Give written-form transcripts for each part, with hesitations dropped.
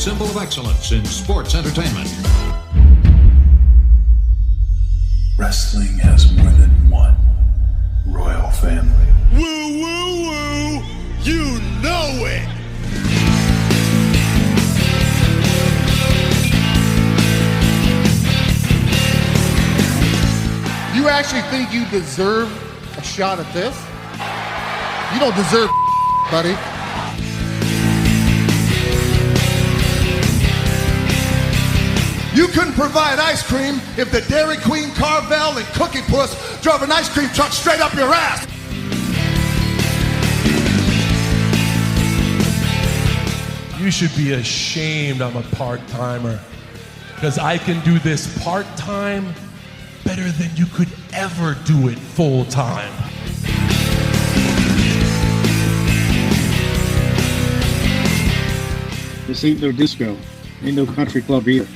symbol of excellence in sports entertainment. Wrestling has more than one royal family. Woo, woo, woo! You know it! You actually think you deserve a shot at this? You don't deserve buddy. You couldn't provide ice cream if the Dairy Queen, Carvel, and Cookie Puss drove an ice cream truck straight up your ass. You should be ashamed I'm a part-timer, because I can do this part-time better than you could ever do it full-time. This ain't no disco. Ain't no country club either.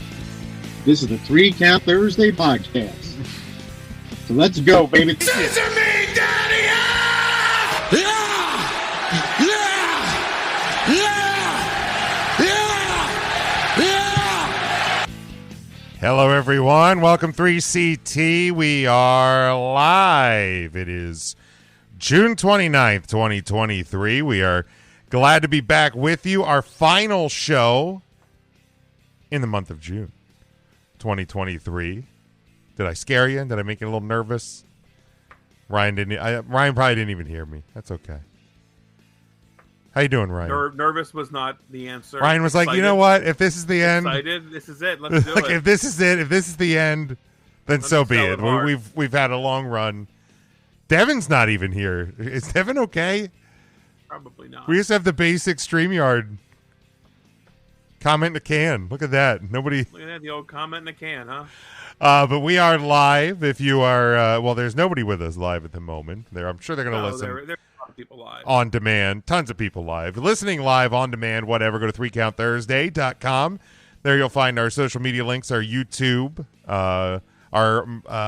This is the 3 Count Thursday podcast. So let's go, baby. Scissor me, daddy! Yeah! Yeah! Yeah! Yeah! Yeah! Hello, everyone. Welcome 3CT. We are live. It is June 29th, 2023. We are glad to be back with you. Our final show in the month of June 2023. Did I scare you? Did I make you a little nervous? Ryan probably didn't even hear me. That's okay. How you doing, Ryan? Nervous was not the answer. Ryan was like, you know what? If this is the end, excited. This is it. Let's do it. If this is it, if this is the end, then so be it. Hard. We've had a long run. Devin's not even here. Is Devin okay? Probably not. We just have the basic StreamYard comment in a can. Look at that. Nobody. Look at that, the old comment in a can, huh? But we are live. If you are, well, there's nobody with us live at the moment. I'm sure they're going to listen. There are a lot of people live. On demand. Tons of people live. Listening live, on demand, whatever. Go to 3countthursday.com. There you'll find our social media links, our YouTube, our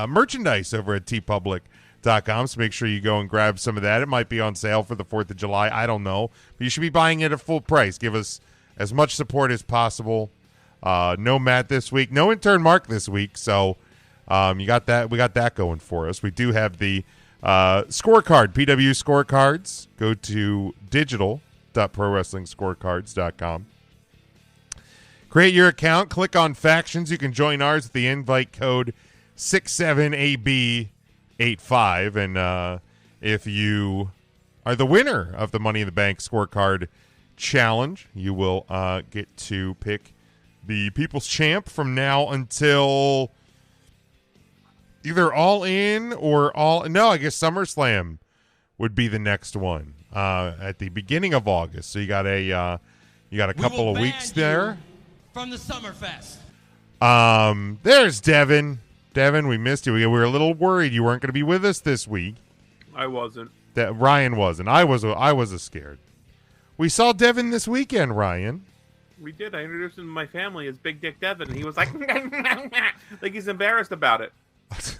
merchandise over at tpublic.com. So make sure you go and grab some of that. It might be on sale for the 4th of July. I don't know. But you should be buying it at full price. Give us as much support as possible. No Matt this week. No intern Mark this week. So you got that. We got that going for us. We do have the scorecard, PW scorecards. Go to digital.prowrestlingscorecards.com. Create your account. Click on factions. You can join ours with the invite code 67AB85. And if you are the winner of the Money in the Bank scorecard challenge, you will get to pick the People's Champ from now until either All In or I guess SummerSlam would be the next one at the beginning of August. So you got a couple of weeks there from the Summerfest. There's Devin. Devin, we missed you. We were a little worried you weren't going to be with us this week. I wasn't. That Ryan wasn't. I was scared. We saw Devin this weekend, Ryan. We did. I introduced him to my family as Big Dick Devin, and he was like, like he's embarrassed about it.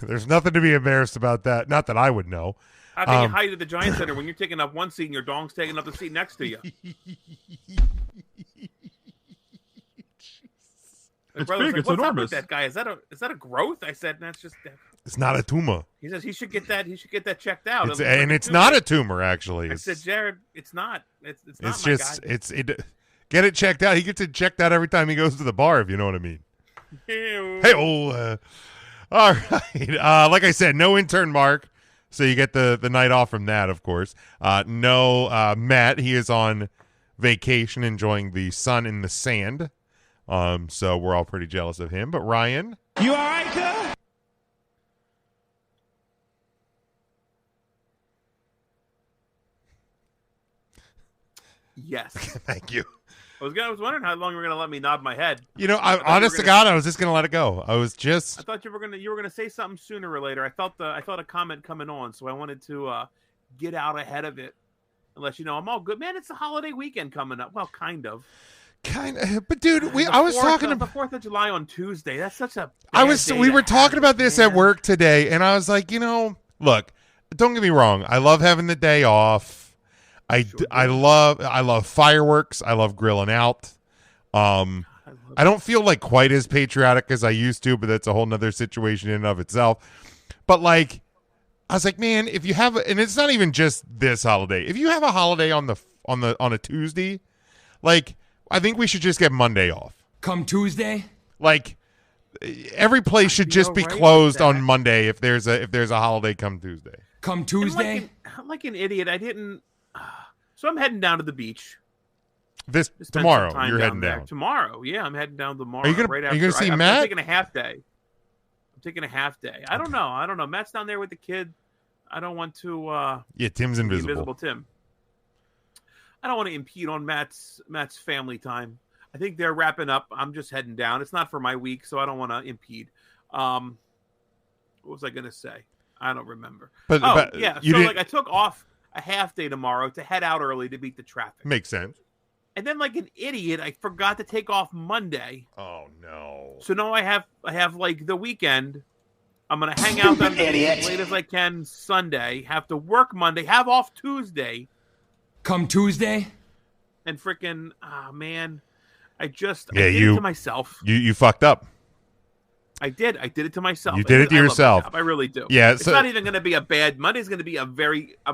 There's nothing to be embarrassed about that. Not that I would know. How can you hide at the Giant Center when you're taking up one seat and your dong's taking up the seat next to you? It's brother big. like, It's what's enormous. Up with that guy? Is that a growth? I said, that's just. It's not a tumor. He says he should get that. He should get that checked out. It's not a tumor, actually. I said, Jared, it's not. It's not. It's just get it checked out. He gets it checked out every time he goes to the bar, if you know what I mean. Hey, all right. Like I said, no intern Mark, so you get the night off from that, of course. No Matt. He is on vacation, enjoying the sun and the sand. So we're all pretty jealous of him. But Ryan, You all right, cuz? Yes. Thank you. I was wondering how long you were going to let me nod my head. You know, honest to God, I was just going to let it go. I thought you were going to say something sooner or later. I felt a comment coming on, so I wanted to get out ahead of it and let you know I'm all good. Man, it's a holiday weekend coming up. Well, kind of. But dude, I was talking about the 4th of July on Tuesday. That's such a we were talking about this at work today, and I was like, look, don't get me wrong. I love having the day off. I love fireworks. I love grilling out. I don't feel like quite as patriotic as I used to, but that's a whole nother situation in and of itself. But like, I was like, man, if you have, and it's not even just this holiday. If you have a holiday on a Tuesday, like, I think we should just get Monday off. Come Tuesday? Like, every place should just be closed on Monday if there's a holiday come Tuesday. Come Tuesday? Like an idiot, I didn't. So I'm heading down to the beach. This tomorrow, you're heading down. Tomorrow, yeah, I'm heading down tomorrow. Are you gonna see Matt? I'm taking a half day. I don't know. Matt's down there with the kid. I don't want to. Yeah, Tim's invisible. Invisible Tim. I don't want to impede on Matt's family time. I think they're wrapping up. I'm just heading down. It's not for my week, so I don't want to impede. What was I going to say? I don't remember. But yeah. So like I took off a half day tomorrow to head out early to beat the traffic. Makes sense. And then like an idiot, I forgot to take off Monday. Oh no. So now I have like the weekend. I'm going to hang out as late as I can Sunday, have to work Monday, have off Tuesday. Come Tuesday? And freaking, man, I did it to myself. You fucked up. I did it to myself. You did it to yourself. I really do. Yeah. It's not even going to be a bad, Monday's going to be I'm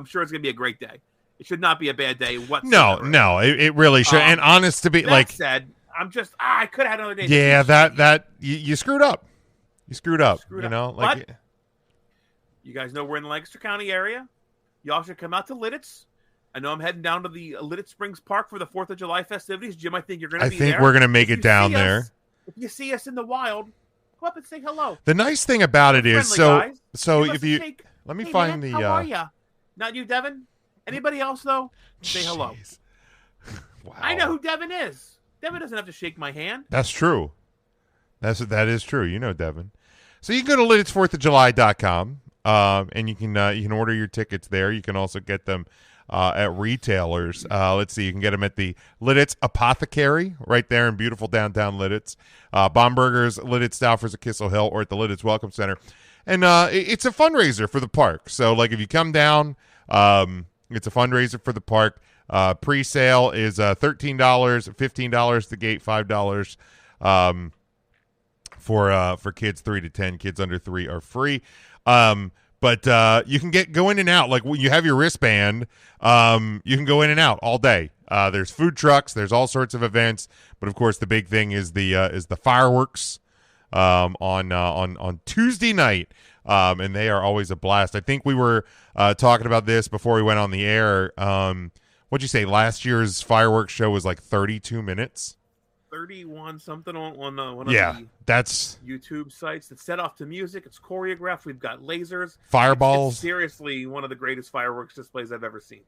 sure it's going to be a great day. It should not be a bad day whatsoever. No, it really should. And honest to be, that said, I'm just, I could have had another day. Yeah, you screwed up. You screwed up. Like. But you guys know we're in the Lancaster County area. Y'all should come out to Lidditz. I know I'm heading down to the Lidditz Springs Park for the 4th of July festivities. Jim, I think you're going to be there. I think we're going to make it down there. If you see us in the wild, go up and say hello. The nice thing about it is, so if you, let me find the. How are you? Not you, Devin. Anybody else though? Say hello. Wow. I know who Devin is. Devin doesn't have to shake my hand. That's true. That is true. You know Devin. So you can go to Lidditz4thofjuly.com, and you can order your tickets there. You can also get them at retailers. Let's see, you can get them at the Lidditz Apothecary right there in beautiful downtown Lidditz. Bombergers, Lidditz, Stouffer's at Kissel Hill, or at the Lidditz Welcome Center. And it's a fundraiser for the park. So like if you come down, it's a fundraiser for the park. Pre-sale is $13, $15 at the gate, $5 for kids 3 to 10. Kids under 3 are free. But you can go in and out. Like when you have your wristband, you can go in and out all day. There's food trucks. There's all sorts of events. But of course, the big thing is the fireworks on Tuesday night. And they are always a blast. I think we were talking about this before we went on the air. What'd you say? Last year's fireworks show was like 32 minutes. 31 something on one of the YouTube sites that's set off to music. It's choreographed. We've got lasers, fireballs. It's seriously one of the greatest fireworks displays I've ever seen.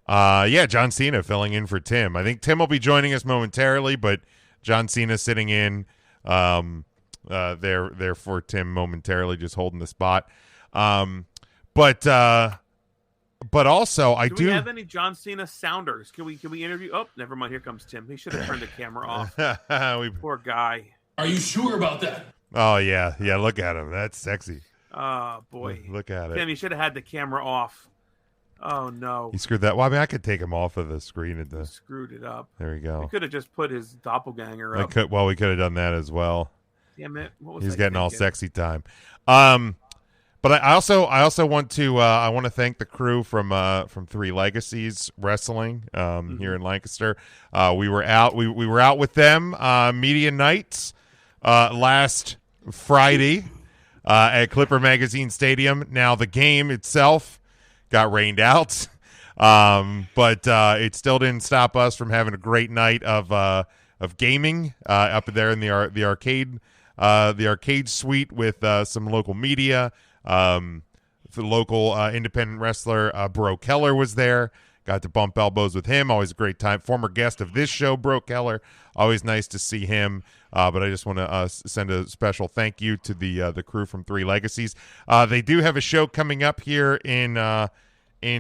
John Cena filling in for Tim. I think Tim will be joining us momentarily, but John Cena sitting in there for Tim momentarily, just holding the spot. But also, do we have any John Cena sounders? Can we interview? Oh, never mind. Here comes Tim. He should have turned the camera off. Poor guy. Are you sure about that? Oh yeah. Look at him. That's sexy. Oh boy. Look at it. Tim, he should have had the camera off. Oh no. He screwed that. Well, I mean, I could take him off of the screen He screwed it up. There we go. We could have just put his doppelganger up. We could have done that as well. Damn it! He's getting all sexy time. But I also want to thank the crew from Three Legacies Wrestling here in Lancaster. We were out with them media nights last Friday at Clipper Magazine Stadium. Now the game itself got rained out, but it still didn't stop us from having a great night of gaming up there in the arcade suite with some local media. The local independent wrestler Bro Keller was there. Got to bump elbows with him. Always a great time. Former guest of this show, Bro Keller. Always nice to see him. But I just want to send a special thank you to the crew from Three Legacies. They do have a show coming up here in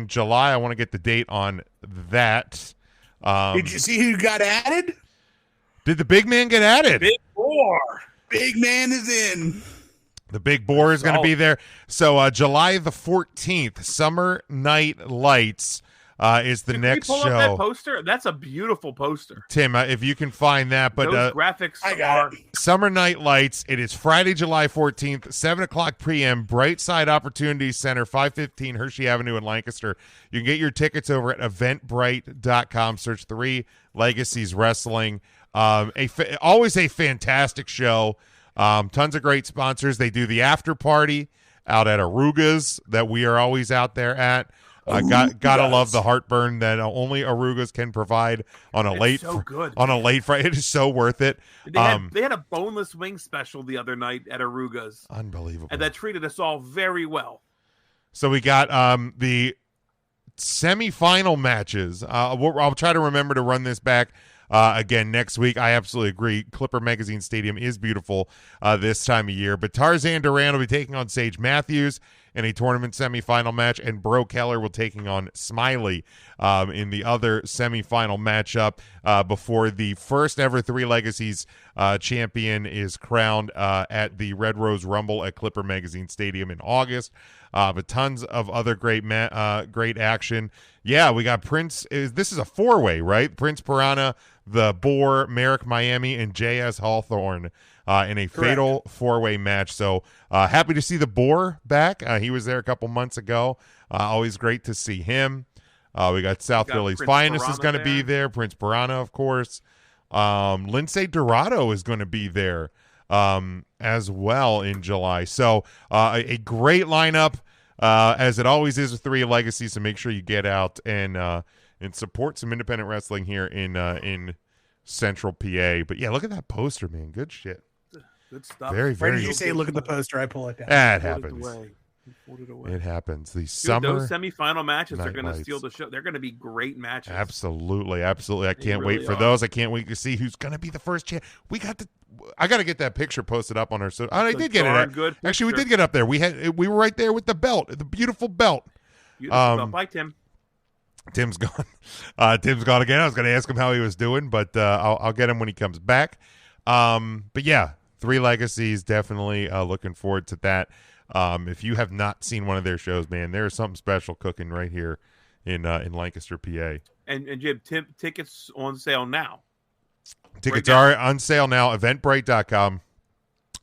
July. I want to get the date on that. Did you see who got added? Did the big man get added? Big Boar. Big man is in. The Big Boar is going to be there. So July the 14th, Summer Night Lights. is the Can next we pull show. up that poster? That's a beautiful poster. Tim, if you can find that. But those graphics are Summer Night Lights. It is Friday, July 14th, 7 o'clock p.m., Brightside Opportunity Center, 515 Hershey Avenue in Lancaster. You can get your tickets over at eventbrite.com. Search 3 Legacies Wrestling. Always a fantastic show. Tons of great sponsors. They do the after party out at Aruga's that we are always out there at. Gotta love the heartburn that only Aruga's can provide on a late Friday. It is so worth it. They had a boneless wing special the other night at Aruga's. Unbelievable. And that treated us all very well. So we got the semifinal matches. I'll try to remember to run this back again next week. I absolutely agree. Clipper Magazine Stadium is beautiful this time of year. But Tarzan Duran will be taking on Sage Matthews in a tournament semifinal match, and Bro Keller will taking on Smiley in the other semifinal matchup before the first ever 3 Legacies champion is crowned at the Red Rose Rumble at Clipper Magazine Stadium in August. But tons of other great action. Yeah, we got Prince. This is a 4-way, right? Prince Piranha, the Boar, Merrick Miami, and J.S. Hawthorne in a fatal 4-way match. So happy to see the Boar back. He was there a couple months ago. Always great to see him. We got South Philly's Prince Finest is Piranha going to be there. Prince Piranha, of course. Lindsay Dorado is going to be there as well in July. So a great lineup, as it always is with 3 Legacies. So make sure you get out and support some independent wrestling here in Central PA. But yeah, look at that poster, man. Good shit. Good stuff. Very, Why very. did you say look at the poster? I pull it down. It happens. It happens. The summer those semifinal matches are going to lights. steal the show. They're going to be great matches. Absolutely. I can't really wait for are. those. I can't wait to see who's going to be the first champ. I got to get that picture posted up on our. I did get it. Good Actually, we picture. did get up there. We were right there with the belt, the beautiful belt. Bye, Tim. Tim's gone. Tim's gone again. I was going to ask him how he was doing, but I'll get him when he comes back. But yeah, 3 Legacies, definitely looking forward to that. If you have not seen one of their shows, man, there's something special cooking right here in Lancaster, PA. And Jim, tickets on sale now. Tickets are on sale now. Eventbrite.com.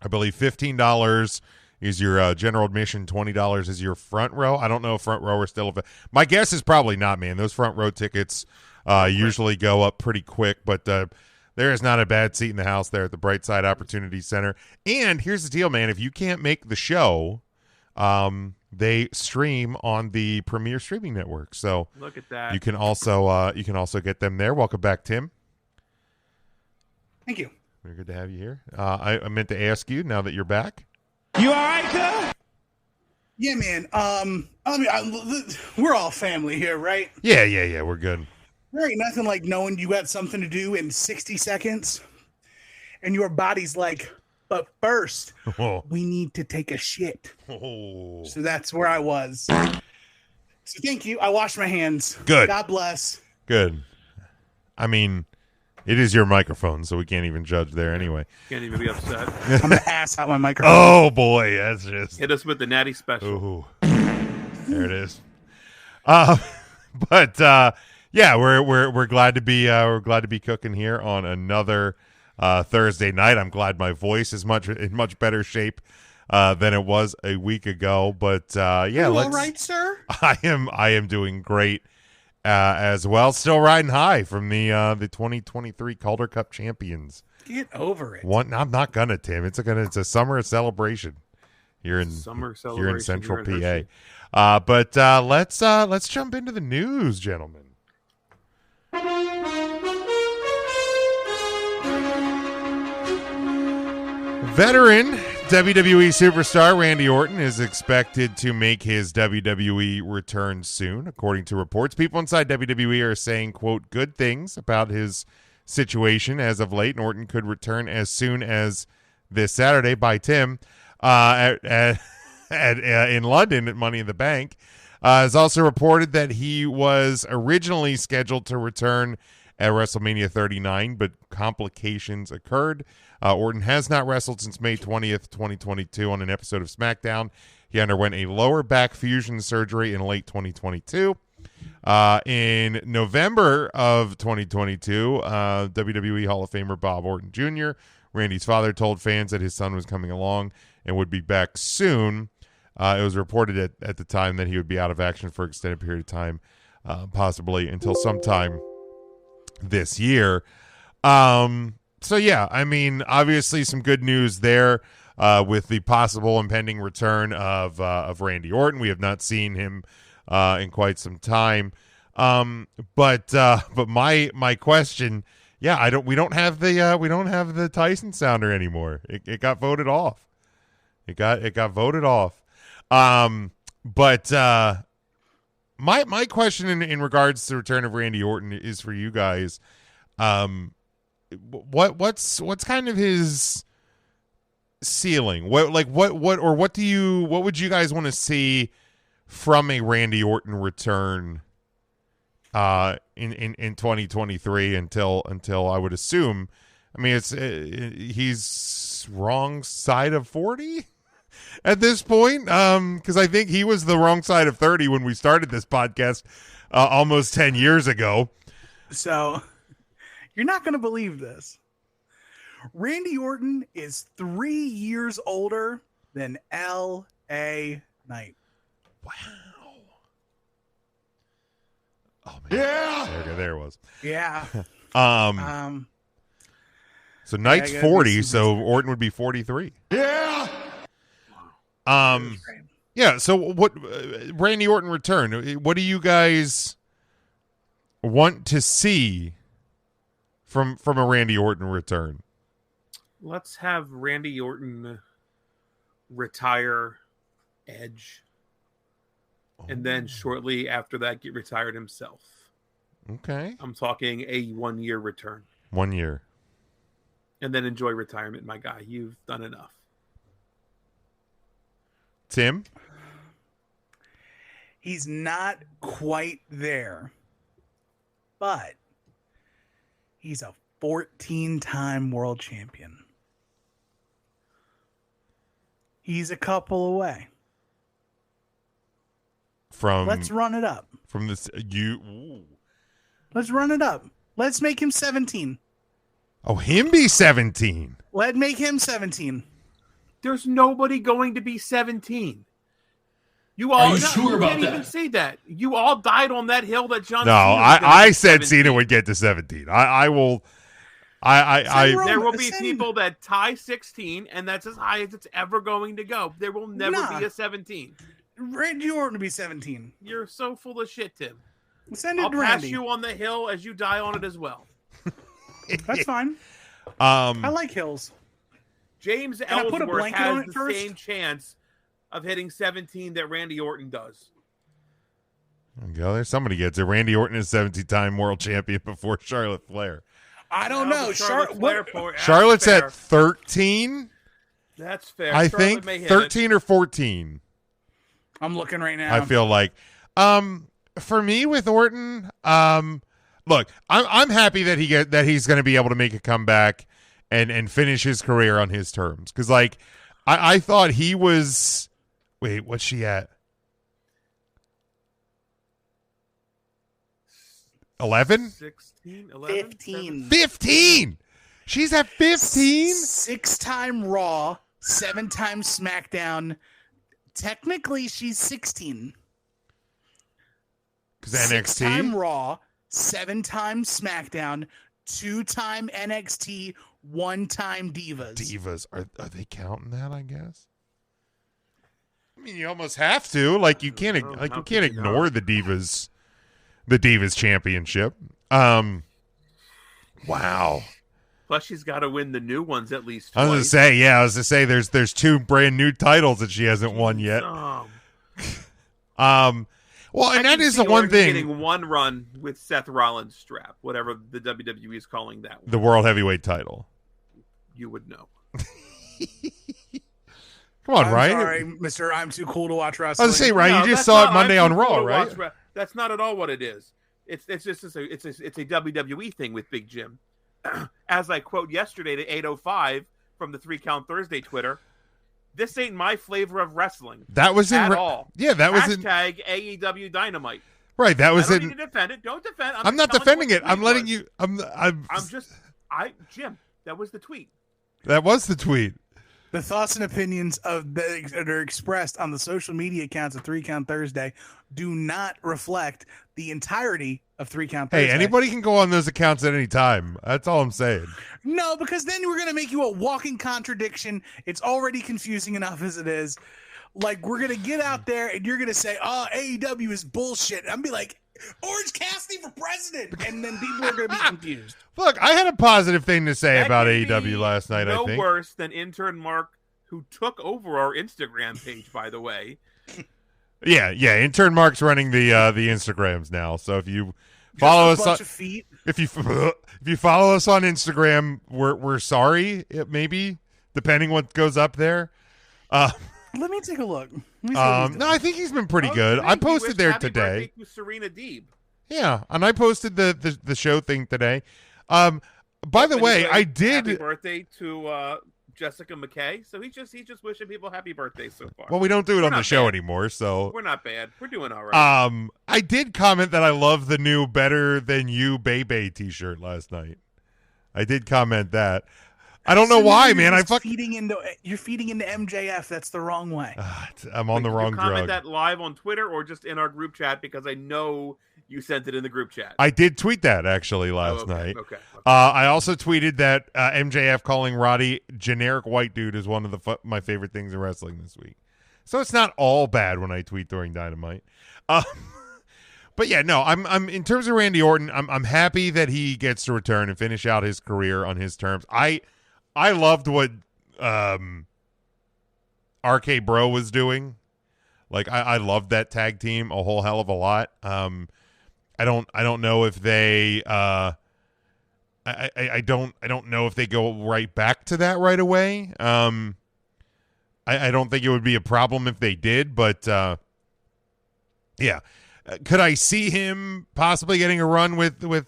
I believe $15 is your general admission. $20 is your front row. I don't know if front row are still available. My guess is probably not, man. Those front row tickets usually go up pretty quick, but there is not a bad seat in the house there at the Brightside Opportunity Center. And here's the deal, man. If you can't make the show, they stream on the Premier Streaming Network. So look at that. You can also get them there. Welcome back, Tim. Thank you. Very good to have you here. I meant to ask you now that you're back. You all right, cuz? Yeah, man. We're all family here, right? Yeah. We're good. There ain't nothing like knowing you got something to do in 60 seconds, and your body's like, but first, we need to take a shit. Oh. So that's where I was. So thank you. I washed my hands. Good. God bless. Good. I mean, it is your microphone, so we can't even judge there anyway. Can't even be upset. I'm going to ass out my microphone. Oh, boy. That's just... Hit us with the natty special. Ooh. There it is. Yeah, we're glad to be cooking here on another Thursday night. I'm glad my voice is in much better shape than it was a week ago. But yeah, you all right, sir? I am doing great as well. Still riding high from the 2023 Calder Cup champions. Get over it. I'm not gonna, Tim. It's a summer celebration here in Central PA. But let's jump into the news, gentlemen. Veteran WWE superstar Randy Orton is expected to make his WWE return soon, according to reports. People inside WWE are saying, quote, good things about his situation as of late, and Orton could return as soon as this Saturday by Tim in London at Money in the Bank. It's also reported that he was originally scheduled to return at WrestleMania 39, but complications occurred. Orton has not wrestled since May 20th, 2022 on an episode of SmackDown. He underwent a lower back fusion surgery in late 2022. In November of 2022, WWE Hall of Famer Bob Orton Jr., Randy's father, told fans that his son was coming along and would be back soon. It was reported at the time that he would be out of action for an extended period of time, possibly until sometime this year. So, yeah, I mean, obviously some good news there with the possible impending return of Randy Orton. We have not seen him in quite some time. But my question, yeah, we don't have the Tyson sounder anymore. It got voted off. It got voted off. But my question in regards to the return of Randy Orton is for you guys. What's kind of his ceiling? What would you guys want to see from a Randy Orton return in 2023 until I would assume, I mean, he's wrong side of 40 at this point, because I think he was the wrong side of 30 when we started this podcast almost 10 years ago. So you're not going to believe this. Randy Orton is 3 years older than L.A. Knight. Wow. Oh man. Yeah. There it was. Yeah. So Knight's 40, so Orton would be 43. Yeah. Yeah, so what Randy Orton return, what do you guys want to see from a Randy Orton return? Let's have Randy Orton retire Edge. And then shortly after that, get retired himself. Okay. I'm talking a 1 year return. 1 year. And then enjoy retirement, my guy. You've done enough. Tim? He's not quite there. But he's a 14-time world champion. He's a couple away. Let's run it up. From this, Let's run it up. Let's make him 17. Oh, him be 17. Let's make him 17. There's nobody going to be 17. You all can't even say that. You all died on that hill that John. No, I said 17. Cena would get to 17. I will. There will be people that tie 16, and that's as high as it's ever going to go. There will never be a 17. Randy Orton to be 17. You're so full of shit, Tim. Send it I'll to pass Randy. you on the hill as you die on it as well. That's fine. I like hills. James Ellsworth has the same chance of hitting 17 that Randy Orton does. There's somebody gets it. Randy Orton is 17-time world champion before Charlotte Flair. I don't know. Charlotte's at 13. That's fair. I think 13 or 14. I'm looking right now. I feel like, for me with Orton, look, I'm happy that he's going to be able to make a comeback and finish his career on his terms. Because like, I thought he was. Wait, what's she at? 11? 16, 11, 15. 15. She's at 15. 6-time Raw, 7-time SmackDown. Technically, she's 16. Because NXT? 6-time Raw, 7-time SmackDown, 2-time NXT, 1-time Divas. Divas. Are they counting that, I guess? I mean, you almost have to. Like you can't ignore the Divas championship. Wow. Plus, she's got to win the new ones at least twice. I was going to say there's 2 brand new titles that she hasn't won yet. Well, and that is the one thing. Getting one run with Seth Rollins' strap, whatever the WWE is calling that one. The World Heavyweight title. You would know. Come on, Ryan. Sorry, Mr. I'm too cool to watch wrestling. I was going to say, Ryan, you just saw it Monday on Raw, right? That's not at all what it is. It's just a WWE thing with Big Jim. As I quote yesterday to 805 from the 3 Count Thursday Twitter, this ain't my flavor of wrestling. That was at all. Yeah, that was # AEW Dynamite. Right, that was I don't in. need to defend it. Don't defend. I'm not just defending telling you it. what the I'm tweet letting was. you. Jim, that was the tweet. That was the tweet. The thoughts and opinions that are expressed on the social media accounts of 3 Count Thursday do not reflect the entirety of 3 Count Thursday. Hey, anybody can go on those accounts at any time. That's all I'm saying. No, because then we're going to make you a walking contradiction. It's already confusing enough as it is. Like, we're going to get out there and you're going to say, oh, AEW is bullshit. I'm going to be like, Orange Cassidy for president. And then people are going to be confused. Look, I had a positive thing to say That about could AEW be last night, I no think. worse than intern Mark, who took over our Instagram page, by the way. Yeah. Intern Mark's running the Instagrams now. So if you follow us on, if you follow us on Instagram, we're sorry. Maybe depending what goes up there. Let me take a look. No, I think he's been pretty good. I posted there happy today. birthday to Serena Deeb. Yeah, and I posted the show thing today. By the way, I did. Happy birthday to Jessica McKay. So he's just wishing people happy birthday so far. Well, we don't do it We're on the not show bad. anymore, so We're not bad. We're doing all right. I did comment that I love the new "Better Than You" Bebe T-shirt last night. I did comment that. I don't know why, man. You're feeding into MJF. That's the wrong way. I'm on the wrong Did you comment drug. that live on Twitter or just in our group chat? Because I know you sent it in the group chat. I did tweet that actually last night. Okay. I also tweeted that MJF calling Roddy generic white dude is one of my favorite things in wrestling this week. So it's not all bad when I tweet during Dynamite. But yeah, no, I'm in terms of Randy Orton, I'm happy that he gets to return and finish out his career on his terms. I loved what RK Bro was doing. Like I loved that tag team a whole hell of a lot. I don't know if they I don't know if they go right back to that right away. I don't think it would be a problem if they did, but yeah. Could I see him possibly getting a run with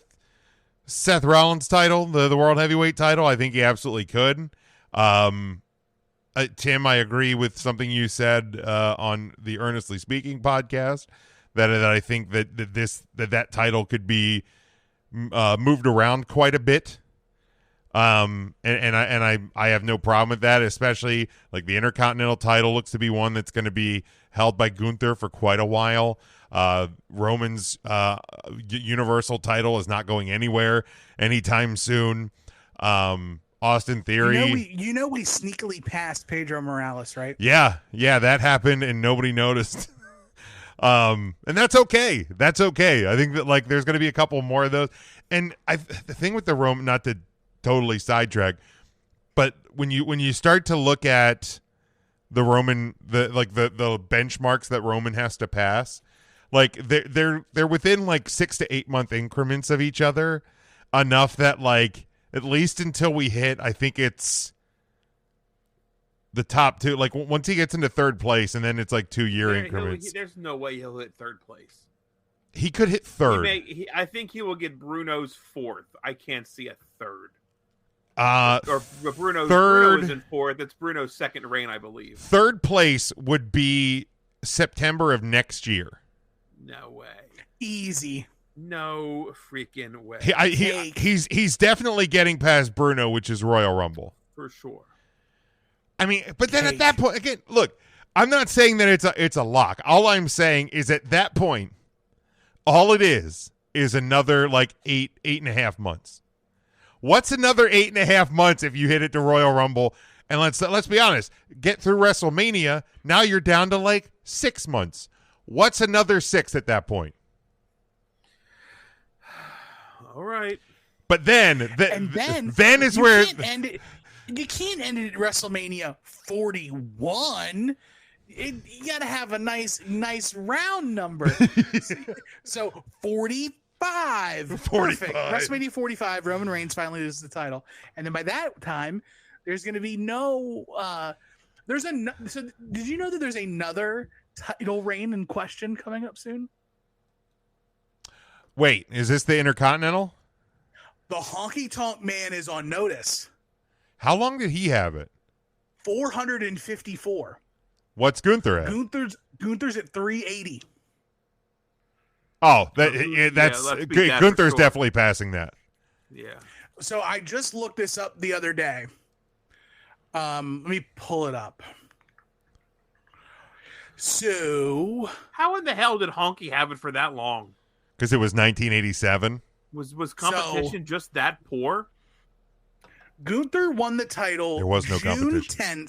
Seth Rollins' title, the World Heavyweight title? I think he absolutely could. Tim, I agree with something you said on the Earnestly Speaking podcast that I think that title could be moved around quite a bit. And I have no problem with that, especially like the Intercontinental title looks to be one that's going to be held by Gunther for quite a while. Roman's Universal title is not going anywhere anytime soon. Austin Theory. We sneakily passed Pedro Morales, right? Yeah, that happened and nobody noticed. And that's okay. That's okay. I think that like there's going to be a couple more of those. And the thing with the Roman, not to totally sidetrack, but when you start to look at the Roman, the benchmarks that Roman has to pass, like they're within like 6 to 8 month increments of each other, enough that like at least until we hit, I think it's the top two. Like once he gets into third place, and then it's like 2 year increments. There's no way he'll hit third place. He could hit third. I think he will get Bruno's fourth. I can't see a third. Bruno is in fourth. It's Bruno's second reign, I believe. Third place would be September of next year. No way. Easy. No freaking way. He's definitely getting past Bruno, which is Royal Rumble. For sure. I mean, but then at that point, again, look, I'm not saying that it's a lock. All I'm saying is at that point, all it is another like 8.5 months. What's another 8.5 months if you hit it to Royal Rumble? And let's be honest, get through WrestleMania. Now you're down to like 6 months. What's another 6 at that point? All right. But then is where you can't end it at WrestleMania 41. You got to have a nice round number. So 45. Perfect. WrestleMania 45. Roman Reigns finally loses the title, and then by that time, there's going to be no. So did you know that there's another title reign in question coming up soon? Wait, is this the Intercontinental? The Honky Tonk Man is on notice. How long did he have it? 454. What's Gunther at? Gunther's at 380. Oh, let's beat that for Gunther's sure. definitely passing that. Yeah. So I just looked this up the other day. Let me pull it up. So How in the hell did Honky have it for that long? Because it was 1987. Was competition just that poor? Gunther won the title. There was no competition.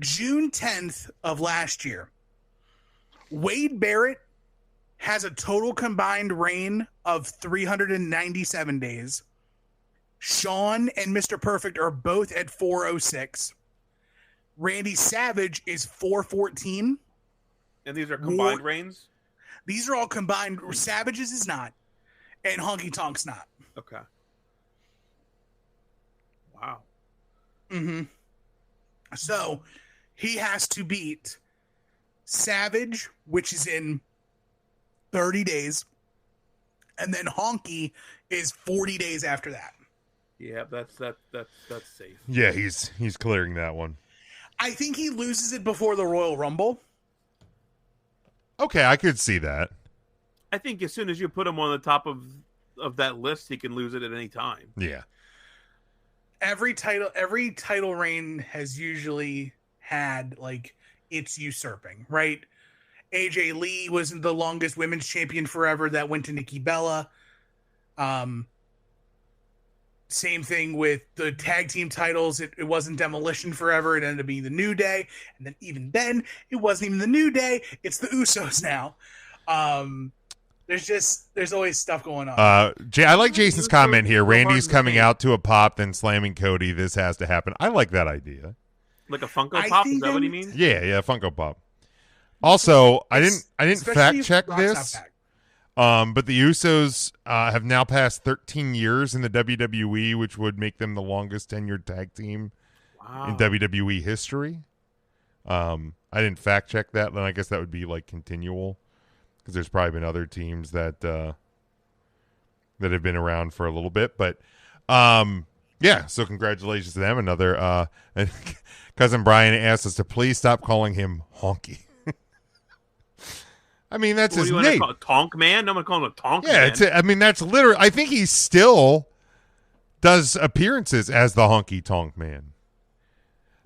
June 10th of last year. Wade Barrett has a total combined reign of 397 days. Sean and Mr. Perfect are both at 406. Randy Savage is 414. And these are combined reigns? These are all combined. Savage's is not. And Honky Tonk's not. Okay. Wow. Mm-hmm. So he has to beat Savage, which is in 30 days. And then Honky is 40 days after that. Yeah, that's safe. Yeah, he's clearing that one. I think he loses it before the Royal Rumble. Okay, I could see that. I think as soon as you put him on the top of that list, he can lose it at any time. Yeah. Every title reign has usually had like it's usurping, right? AJ Lee was the longest women's champion forever. That went to Nikki Bella. Same thing with the tag team titles. It wasn't Demolition forever. It ended up being the New Day. And then even then, it wasn't even the New Day. It's the Usos now. There's always stuff going on. I like Jason's comment here. Randy's coming out to a pop, then slamming Cody. This has to happen. I like that idea. Like a Funko Pop? Is that what he means? Yeah, Funko Pop. Also, I didn't fact check this. But the Usos have now passed 13 years in the WWE, which would make them the longest tenured tag team in WWE history. I didn't fact check that, then I guess that would be like continual, because there's probably been other teams that have been around for a little bit. But yeah, so congratulations to them. Another cousin Brian asked us to please stop calling him Honky. I mean, that's his name. Tonk Man? I'm going to call him a Tonk Man. Yeah, I mean, that's literally. I think he still does appearances as the Honky Tonk Man.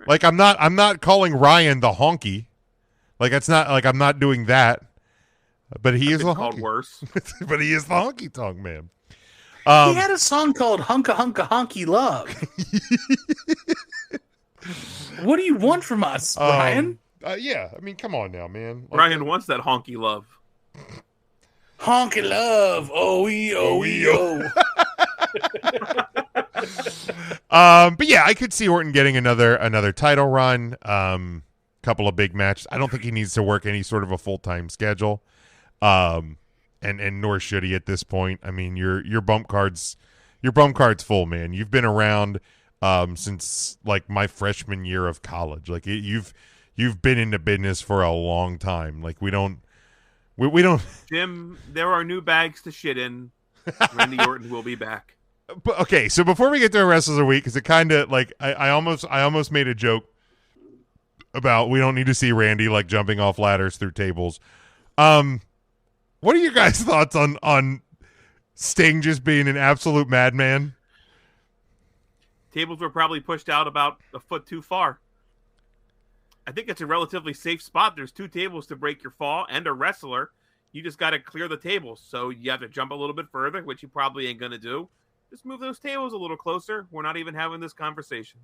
Like, I'm not calling Ryan the Honky. Like, it's not like I'm not doing that. But he is the called honky. Worse. But he is the Honky Tonk Man. He had a song called Hunka Hunka Honky Love. What do you want from us, Ryan? Yeah, I mean, come on now, man. Like, Ryan wants that honky love. Honky love. Oh. But yeah, I could see Orton getting another title run. Couple of big matches. I don't think he needs to work any sort of a full-time schedule. And nor should he at this point. I mean, your bump card's full, man. You've been around since like my freshman year of college. Like you've been into business for a long time. Like we don't. Jim, there are new bags to shit in. Randy Orton will be back. But, okay, so before we get to our Wrestlers of the Week, because it kind of like I almost made a joke about we don't need to see Randy like jumping off ladders through tables. What are your guys' thoughts on Sting just being an absolute madman? Tables were probably pushed out about a foot too far. I think it's a relatively safe spot. There's 2 tables to break your fall and a wrestler. You just got to clear the tables. So you have to jump a little bit further, which you probably ain't going to do. Just move those tables a little closer. We're not even having this conversation.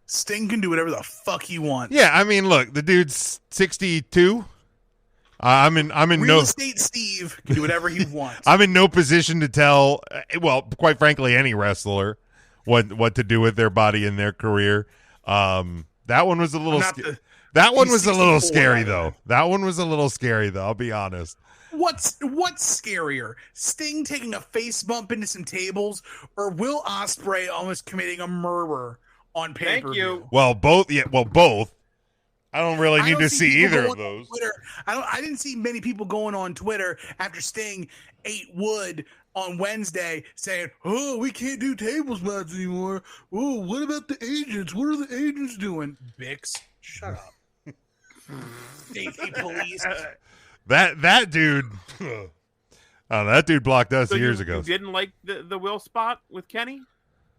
Sting can do whatever the fuck he wants. Yeah, I mean, look, the dude's 62. I'm in Real Estate Steve can do whatever he wants. I'm in no position to tell, well, quite frankly, any wrestler what to do with their body and their career. That one was a little scary though. That one was a little scary though, I'll be honest. What's scarier? Sting taking a face bump into some tables, or Will Ospreay almost committing a murder on pay-per-view? Thank you. Well, both. Yeah, well, both. I don't really need to see either of those. I didn't see many people going on Twitter after Sting ate wood on Wednesday saying, "Oh, we can't do tables matches anymore. Oh, what about the agents? What are the agents doing?" Bix, shut up. Safety police. That dude. Oh, that dude blocked us years ago. You didn't like the Will spot with Kenny?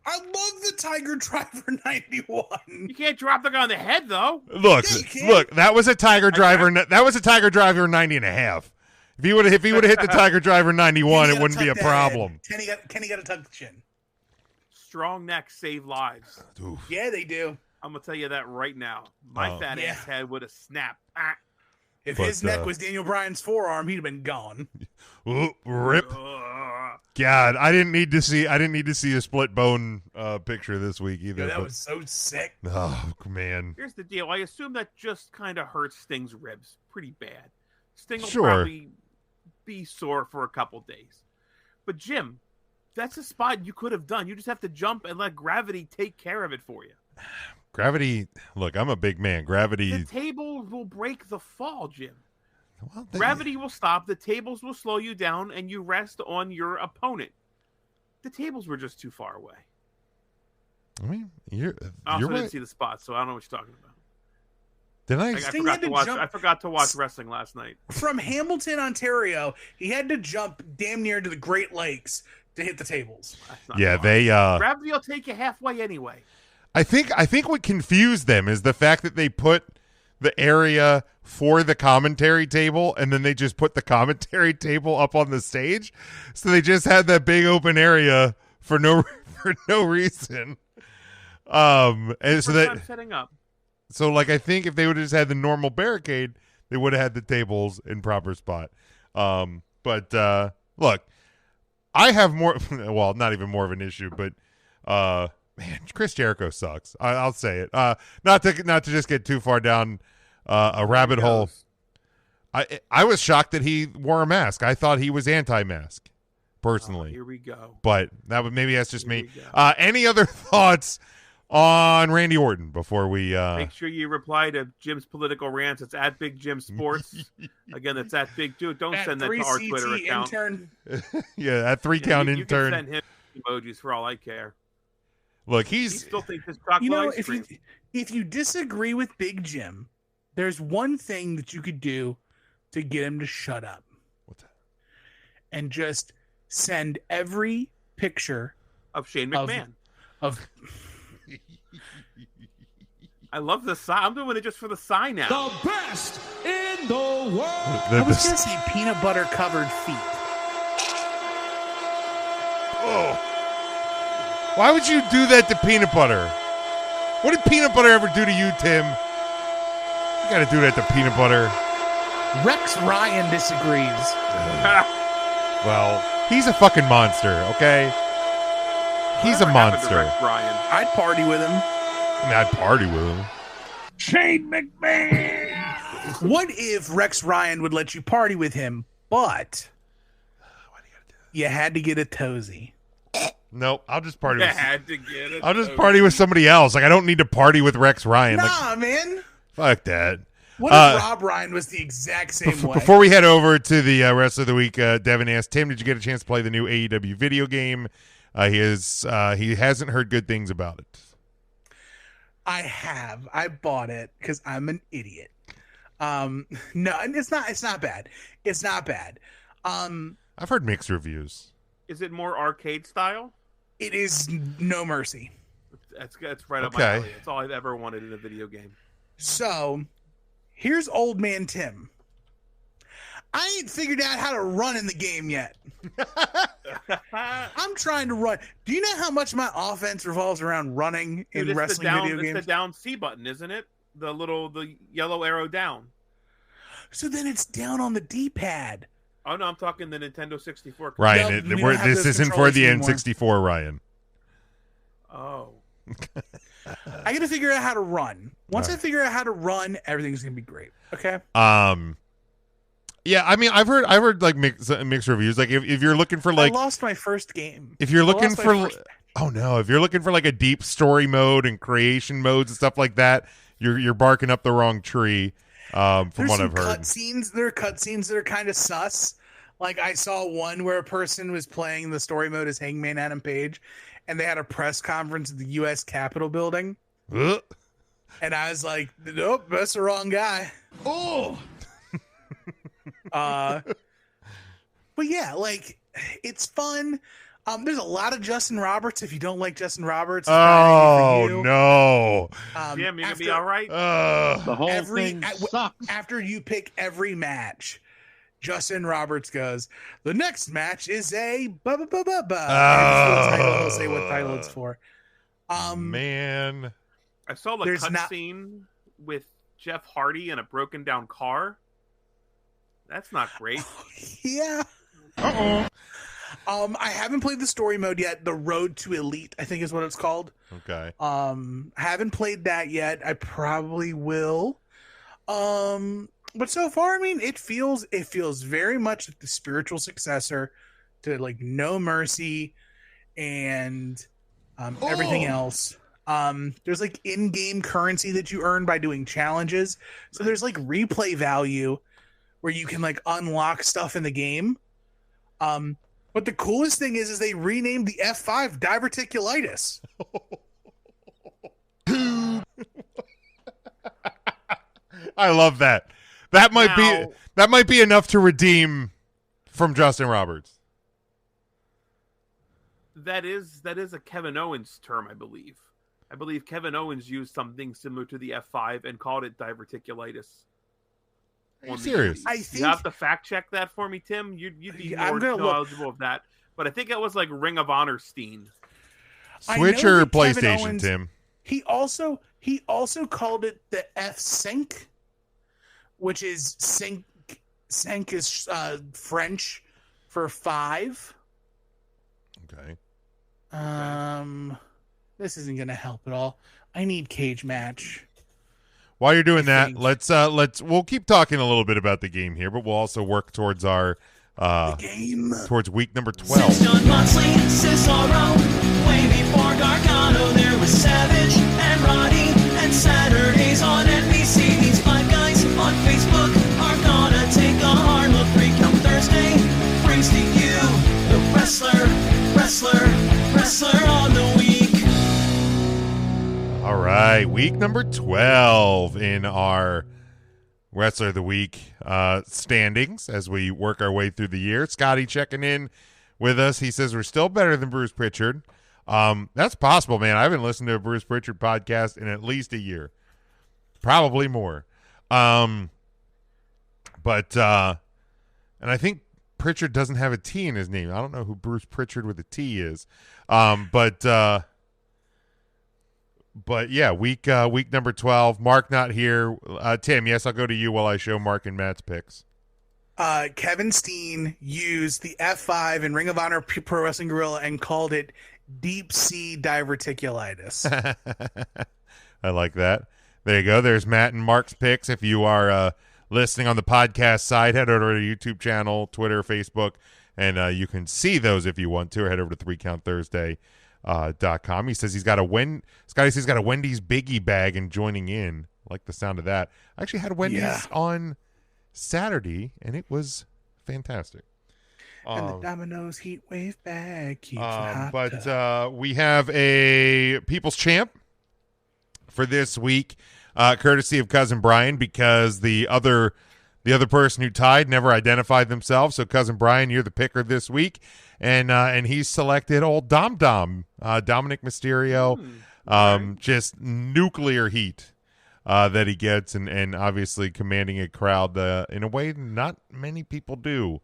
I love the Tiger Driver 91. You can't drop the guy on the head, though. Look, that was a Tiger Driver. That was a Tiger Driver 90 and a half. If he would have hit the Tiger Driver 91, it wouldn't be a problem. Kenny got to tuck the chin. Strong necks save lives. Oof. Yeah, they do. I'm gonna tell you that right now. My fat ass head would have snapped. If his neck was Daniel Bryan's forearm, he'd have been gone. Ooh, rip. God, I didn't need to see a split bone picture this week either. That was so sick. Oh man. Here's the deal. I assume that just kind of hurts Sting's ribs pretty bad. Sting will Sure. probably be sore for a couple days. But Jim, that's a spot you could have done. You just have to jump and let gravity take care of it for you. Gravity. Look, I'm a big man. Gravity. The table will break the fall, Jim. Well, Gravity will stop. The tables will slow you down, and you rest on your opponent. The tables were just too far away. I mean, you're I right. didn't see the spot, so I don't know what you're talking about. Did I? I forgot to watch wrestling last night. From Hamilton, Ontario, he had to jump damn near to the Great Lakes to hit the tables. Yeah, they. Gravity will take you halfway anyway. I think what confused them is the fact that they put the area for the commentary table and then they just put the commentary table up on the stage, so they just had that big open area for no reason. And so that setting up. So like I think if they would have just had the normal barricade, they would have had the tables in proper spot. But look, I have more. Well, not even more of an issue, but man, Chris Jericho sucks. I'll say it. Not to just get too far down a rabbit hole. I was shocked that he wore a mask. I thought he was anti-mask, personally. Here we go. But maybe that's just me. Any other thoughts on Randy Orton before we make sure you reply to Jim's political rants? It's at Big Jim Sports. Again, it's at Big Dude. Don't send that to our Twitter account. Yeah, at 3count intern. You can send him emojis for all I care. Look, he still thinks it's chocolate ice cream. If you disagree with Big Jim, there's one thing that you could do to get him to shut up. What's that? And just send every picture of Shane McMahon. I love the sign. I'm doing it just for the sign now. The best in the world. I was going to say peanut butter covered feet. Oh. Why would you do that to peanut butter? What did peanut butter ever do to you, Tim? You got to do that to peanut butter. Rex Ryan disagrees. Well, he's a fucking monster, okay? He's a monster. Rex Ryan? I'd party with him. I mean, I'd party with him. Shane McMahon. What if Rex Ryan would let you party with him, but you had to get a toesy? Nope, I'll just party. I'll just party with somebody else. Like I don't need to party with Rex Ryan. Nah, man. Fuck that. What if Rob Ryan was the exact same way? Before we head over to the rest of the week, Devin asked Tim, "Did you get a chance to play the new AEW video game?" He hasn't heard good things about it. I have. I bought it because I'm an idiot. No, it's not. It's not bad. It's not bad. I've heard mixed reviews. Is it more arcade style? It is no mercy. That's right up my alley. That's all I've ever wanted in a video game. So, here's old man Tim. I ain't figured out how to run in the game yet. I'm trying to run. Do you know how much my offense revolves around running in wrestling video games? It's the down C button, isn't it? The yellow arrow down. So then it's down on the D-pad. Oh no, I'm talking the Nintendo 64. Ryan, this isn't for the N64, Ryan. Oh. I got to figure out how to run. Once I figure out how to run, everything's gonna be great. Okay. Yeah, I mean, I've heard like mixed reviews. Like if you're looking for like, I lost my first game. If you're looking for, if you're looking for like a deep story mode and creation modes and stuff like that, you're barking up the wrong tree. From what I've heard, there are cutscenes that are kind of sus. Like I saw one where a person was playing the story mode as Hangman Adam Page, and they had a press conference at the U.S. Capitol building. And I was like, nope, that's the wrong guy. Oh. But yeah, like it's fun. There's a lot of Justin Roberts. If you don't like Justin Roberts, it's probably for you. No. Jim, you gonna be all right? The whole thing sucks. After you pick every match, Justin Roberts goes, the next match is a ba-ba-ba-ba-ba. And he'll say what title it's for. Man. I saw the cutscene with Jeff Hardy in a broken down car. That's not great. Yeah. I haven't played the story mode yet. The Road to Elite, I think is what it's called. Okay. Haven't played that yet. I probably will. But so far, I mean, it feels very much like the spiritual successor to like No Mercy and everything else. There's like in-game currency that you earn by doing challenges. So there's like replay value where you can like unlock stuff in the game. But the coolest thing is they renamed the F5 diverticulitis. I love that. That might be enough to redeem from Justin Roberts. That is a Kevin Owens term, I believe. I believe Kevin Owens used something similar to the F5 and called it diverticulitis. Are you serious? You have to fact check that for me, Tim. You'd be more knowledgeable of that. But I think it was like Ring of Honor Steen. Switch your PlayStation, Owens, Tim. He also called it the F-Sync, which is sync. Sync is French for 5. Okay. This isn't gonna help at all. I need cage match. While you're doing that, we'll keep talking a little bit about the game here, but we'll also work towards our game towards week number 12. John Moxley, Cesaro, way before Gargano, there was Savage and Roddy, and Saturdays on NBC. These 5 guys on Facebook are gonna take a hard look. 3 Count Thursday brings to you the wrestler on the week. All right, week number 12 in our Wrestler of the Week standings as we work our way through the year. Scotty checking in with us. He says we're still better than Bruce Pritchard. That's possible, man. I haven't listened to a Bruce Pritchard podcast in at least a year. Probably more. And I think Pritchard doesn't have a T in his name. I don't know who Bruce Pritchard with a T is. But yeah, week number 12. Mark not here. Tim, yes, I'll go to you while I show Mark and Matt's picks. Kevin Steen used the F5 in Ring of Honor Pro Wrestling Guerrilla and called it deep sea diverticulitis. I like that. There you go. There's Matt and Mark's picks. If you are listening on the podcast side, head over to the YouTube channel, Twitter, Facebook, and you can see those if you want to, or head over to 3countthursday.com. He says Scotty says he's got a Wendy's Biggie bag and joining in. I like the sound of that. I actually had Wendy's on Saturday, and it was fantastic. And the Domino's Heat Wave bag keeps hot. But we have a People's Champ for this week, courtesy of Cousin Brian, because the other person who tied never identified themselves. So Cousin Brian, you're the picker this week, and he's selected old Dominic Mysterio. Just nuclear heat that he gets, and obviously commanding a crowd in a way not many people do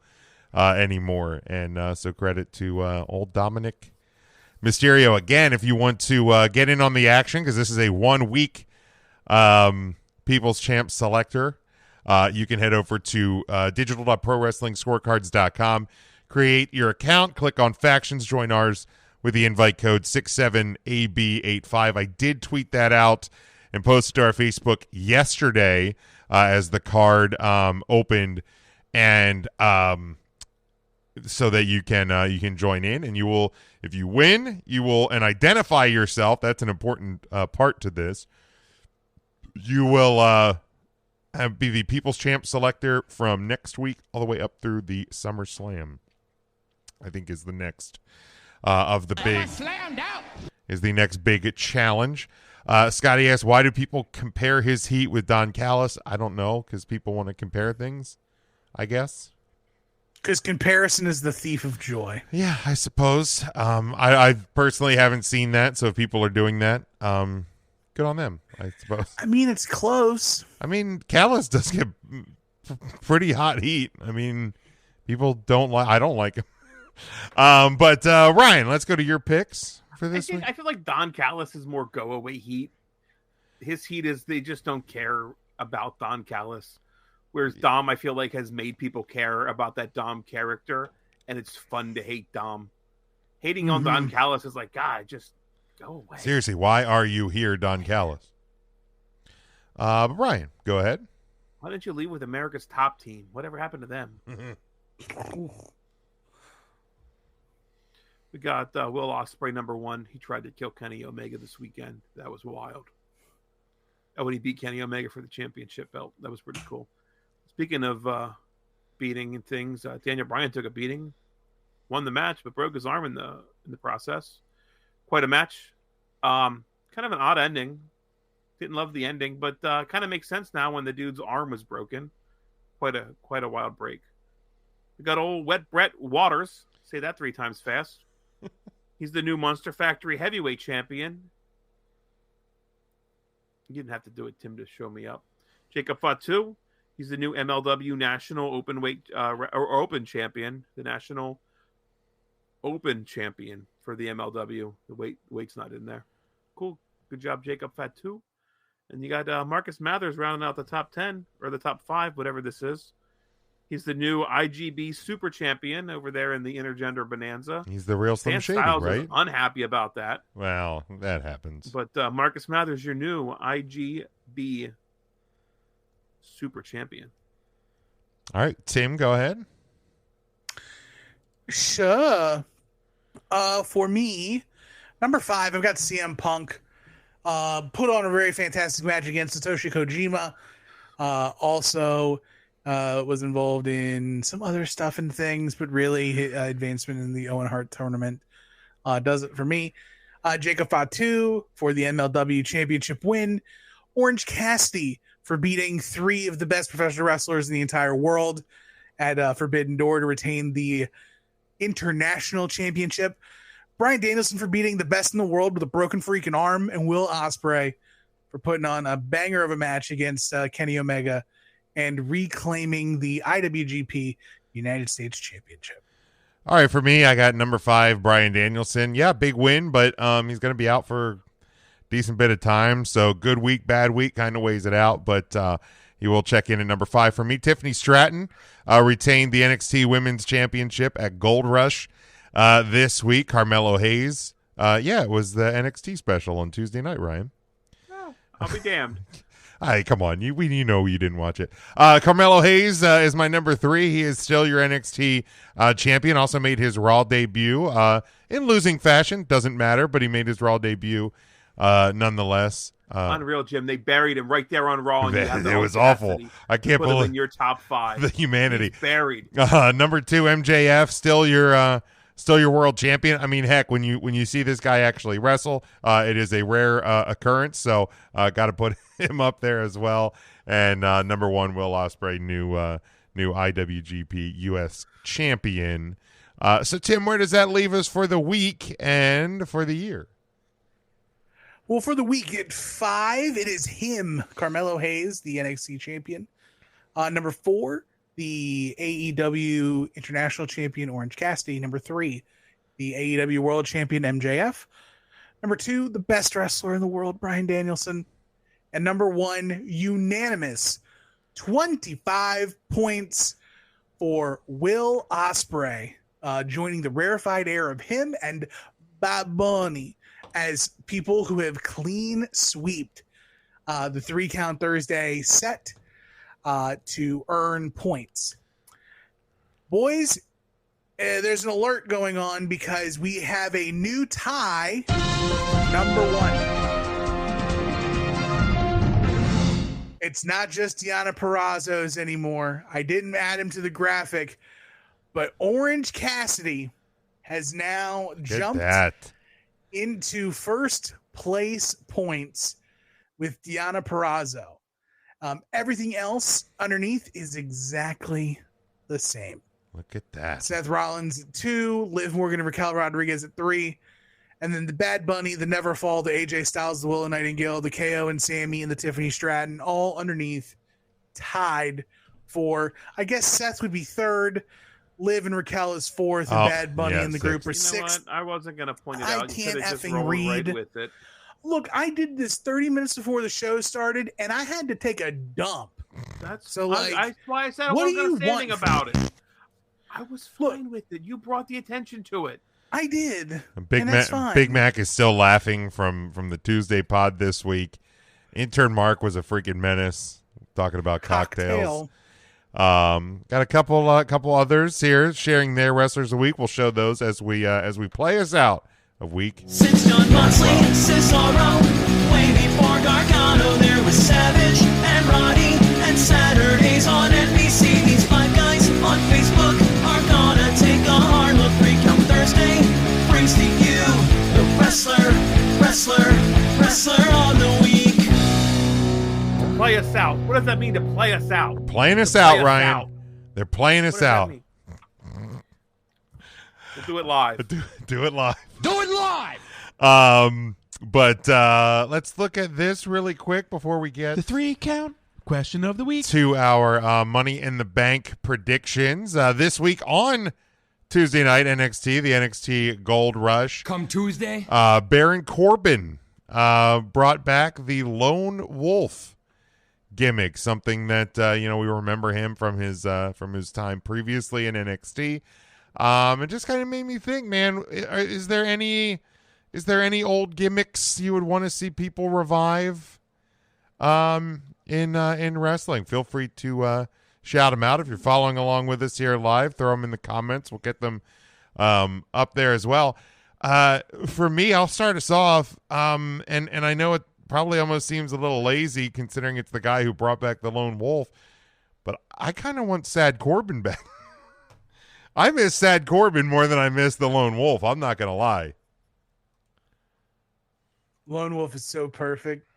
anymore. And so credit to old Dominic Mysterio. Again, if you want to get in on the action, because this is a 1-week People's Champ selector, you can head over to digital.prowrestlingscorecards.com, create your account, click on factions, join ours with the invite code 67AB85. I did tweet that out and post it to our Facebook yesterday as the card opened, and so that you can join in, and you will, if you win, you will, and identify yourself. That's an important part to this. You will be the People's Champ selector from next week all the way up through the SummerSlam, I think is the next of the big challenge. Scotty asks, why do people compare his heat with Don Callis? I don't know, because people want to compare things, I guess. Because comparison is the thief of joy. Yeah, I suppose. I personally haven't seen that, so if people are doing that, good on them, I suppose. I mean, it's close. I mean, Callis does get pretty hot heat. I mean, people don't like. I don't like him. But Ryan, let's go to your picks for this week. I feel like Don Callis is more go away heat. His heat is they just don't care about Don Callis. Whereas Dom, I feel like, has made people care about that Dom character, and it's fun to hate Dom. Hating on Don Callis is like, God, just go away. Seriously, why are you here, Don Callis? Ryan, go ahead. Why didn't you leave with America's Top Team? Whatever happened to them? We got Will Ospreay, number 1. He tried to kill Kenny Omega this weekend. That was wild. Oh, when he beat Kenny Omega for the championship belt. That was pretty cool. Speaking of beating and things, Daniel Bryan took a beating, won the match, but broke his arm in the process. Quite a match. Kind of an odd ending. Didn't love the ending, but kind of makes sense now when the dude's arm was broken. Quite a wild break. We got old Wet Brett Waters. Say that 3 times fast. He's the new Monster Factory heavyweight champion. You didn't have to do it, Tim, to show me up. Jacob Fatu. He's the new MLW National Open Weight or Open Champion, the National Open Champion for the MLW. The weight's not in there. Cool, good job, Jacob Fatu. And you got Marcus Mathers rounding out the top 10 or the top 5, whatever this is. He's the new IGB Super Champion over there in the Intergender Bonanza. He's the real Slim Shady, Styles right? is unhappy about that. Well, that happens. But Marcus Mathers, your new IGB Super Champion. All right, Tim, go ahead. Sure. For me, number 5, I've got CM Punk. Put on a very fantastic match against Satoshi Kojima. Also was involved in some other stuff and things, but really advancement in the Owen Hart tournament does it for me. Jacob Fatu for the MLW Championship win. Orange Cassidy for beating 3 of the best professional wrestlers in the entire world at Forbidden Door to retain the International Championship. Bryan Danielson for beating the best in the world with a broken freaking arm. And Will Ospreay for putting on a banger of a match against Kenny Omega and reclaiming the IWGP United States Championship. All right, for me, I got number 5, Bryan Danielson. Yeah, big win, but he's going to be out for decent bit of time, so good week, bad week kind of weighs it out, but he will check in at number 5 for me. Tiffany Stratton retained the NXT Women's Championship at Gold Rush this week. Carmelo Hayes, it was the NXT special on Tuesday night, Ryan. Oh, I'll be damned. Hey, come on, you know you didn't watch it. Carmelo Hayes is my number 3. He is still your NXT champion. Also made his Raw debut in losing fashion. Doesn't matter, but he made his Raw debut nonetheless. Unreal, Jim. They buried him right there on Raw. And it was awful. I can't put him believe in your top 5. The humanity. He's buried. Number 2, MJF, still your world champion. I mean, heck, when you see this guy actually wrestle, it is a rare occurrence. So got to put him up there as well. And number 1, Will Ospreay, new IWGP US champion. So Tim, where does that leave us for the week and for the year? Well, for the week at 5, it is him, Carmelo Hayes, the NXT champion. Number 4, the AEW International Champion, Orange Cassidy. Number 3, the AEW World Champion, MJF. Number 2, the best wrestler in the world, Bryan Danielson. And number 1, unanimous 25 points for Will Ospreay, joining the rarefied air of him and Bad Bunny as people who have clean sweeped the 3 Count Thursday set to earn points. Boys, there's an alert going on because we have a new tie. Number 1. It's not just Deonna Purrazzo's anymore. I didn't add him to the graphic, but Orange Cassidy has now jumped into first place points with Deonna Purrazzo. Everything else underneath is exactly the same. Look at that. Seth Rollins at 2, Liv Morgan and Raquel Rodriguez at 3, and then the Bad Bunny, the Neverfall, the AJ Styles, the Willow Nightingale, the KO and Sammy, and the Tiffany Stratton, all underneath, tied for, I guess Seth would be 3rd, Liv and Raquel is 4th, and Bad Bunny in the group are 6th. I wasn't going to point it I out. can't just effing roll read. right with it. Look, I did this 30 minutes before the show started, and I had to take a dump. That's so like. That's why I said I wasn't going to say anything about it. I was fine with it. You brought the attention to it. I did. Big Mac is still laughing from the Tuesday pod this week. Intern Mark was a freaking menace talking about cocktails. Got a couple others here sharing their wrestlers of the week. We'll show those as we play us out of week. Since John Moxley, Cesaro, way before Gargano, there was Savage and Roddy, and Saturdays on NBC. These 5 guys on Facebook are gonna take a hard look. 3 Count Thursday brings to you the wrestler on the week. Play us out. What does that mean to play us out? Playing us out, Ryan. They're playing us out. We'll do it live. Do it live. Do it live. But let's look at this really quick before we get the 3 count question of the week to our Money in the Bank predictions. This week on Tuesday night, NXT, the NXT Gold Rush. Come Tuesday. Baron Corbin brought back the Lone Wolf gimmick, something that we remember him from his time previously in NXT. It just kind of made me think, man, is there any old gimmicks you would want to see people revive in wrestling? Feel free to shout them out if you're following along with us here live. Throw them in the comments. We'll get them up there as well. For me, I'll start us off, and I know it probably almost seems a little lazy considering it's the guy who brought back the Lone Wolf, but I kind of want Sad Corbin back. I miss Sad Corbin more than I miss the Lone Wolf. I'm not going to lie. Lone Wolf is so perfect.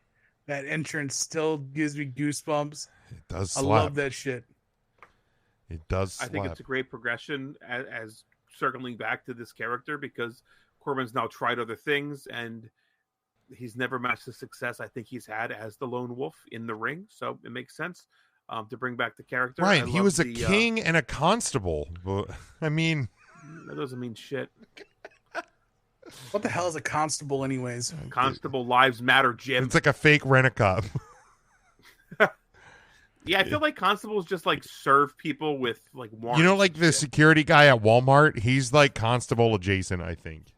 That entrance still gives me goosebumps. It does slap. I love that shit. It does slap. I think it's a great progression as circling back to this character, because Corbin's now tried other things and he's never matched the success I think he's had as the Lone Wolf in the ring. So it makes sense to bring back the character. Right, he was a king and a constable. I mean, that doesn't mean shit. What the hell is a constable, anyways? Constable Lives Matter, Jim. It's like a fake rent-a-cop. Yeah, I feel like constables just like serve people with like warrants. You know, like the security guy at Walmart. He's like constable adjacent, I think.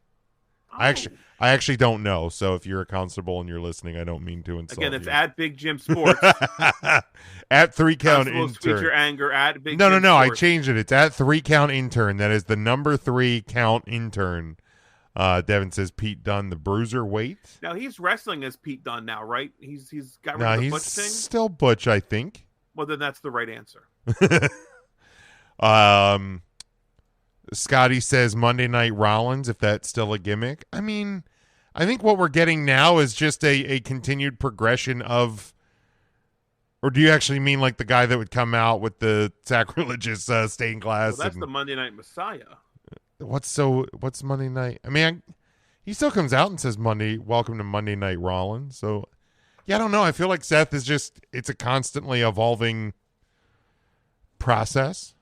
I actually don't know. So if you're a constable and you're listening, I don't mean to insult Again, it's you. at Big Jim Sports. At 3 Count Constables Intern. Tweet your anger at Big No, Jim I Sports. changed it. It's at 3 Count Intern. That is the number 3 Count Intern. Devin says Pete Dunne, the bruiser weight. Now he's wrestling as Pete Dunne now, right? He's got rid of the Butch thing. Still Butch, I think. Well, then that's the right answer. Scotty says Monday Night Rollins, if that's still a gimmick. I mean, I think what we're getting now is just a continued progression of, or do you actually mean like the guy that would come out with the sacrilegious stained glass? Well, that's the Monday Night Messiah. What's Monday Night? I mean, he still comes out and says welcome to Monday Night Rollins. So, yeah, I don't know. I feel like Seth is it's a constantly evolving process.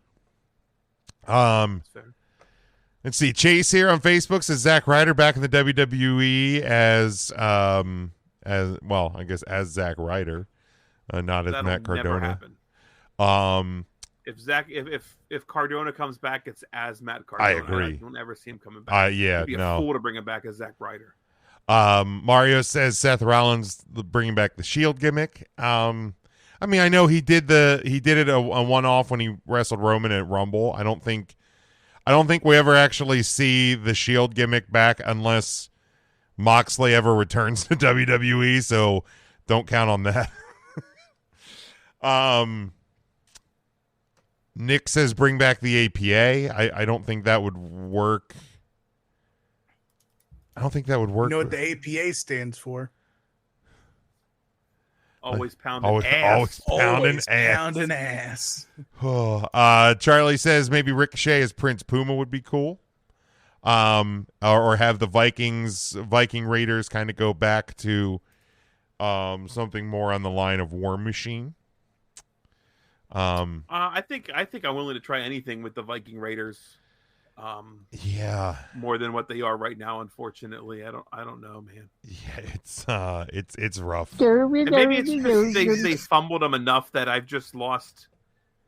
Let's see. Chase here on Facebook says Zack Ryder back in the WWE as Zack Ryder, not as That'll Matt Cardona. Never happen. If Cardona comes back, it's as Matt Cardona. I agree. You'll never see him coming back. Yeah, It'd be a fool to bring him back as Zack Ryder. Mario says Seth Rollins bringing back the Shield gimmick. I mean, I know he did it a one-off when he wrestled Roman at Rumble. I don't think we ever actually see the Shield gimmick back unless Moxley ever returns to WWE. So don't count on that. Nick says bring back the APA. I don't think that would work. I don't think that would work. You know what the APA stands for? Always pounding Always ass. pounding ass. Pounding ass. Charlie says maybe Ricochet as Prince Puma would be cool. Or have the Viking Raiders kind of go back to something more on the line of War Machine. I think I'm willing to try anything with the Viking Raiders. Yeah. More than what they are right now, unfortunately. I don't know, man. Yeah, it's rough. And maybe it's just they fumbled them enough that I've just lost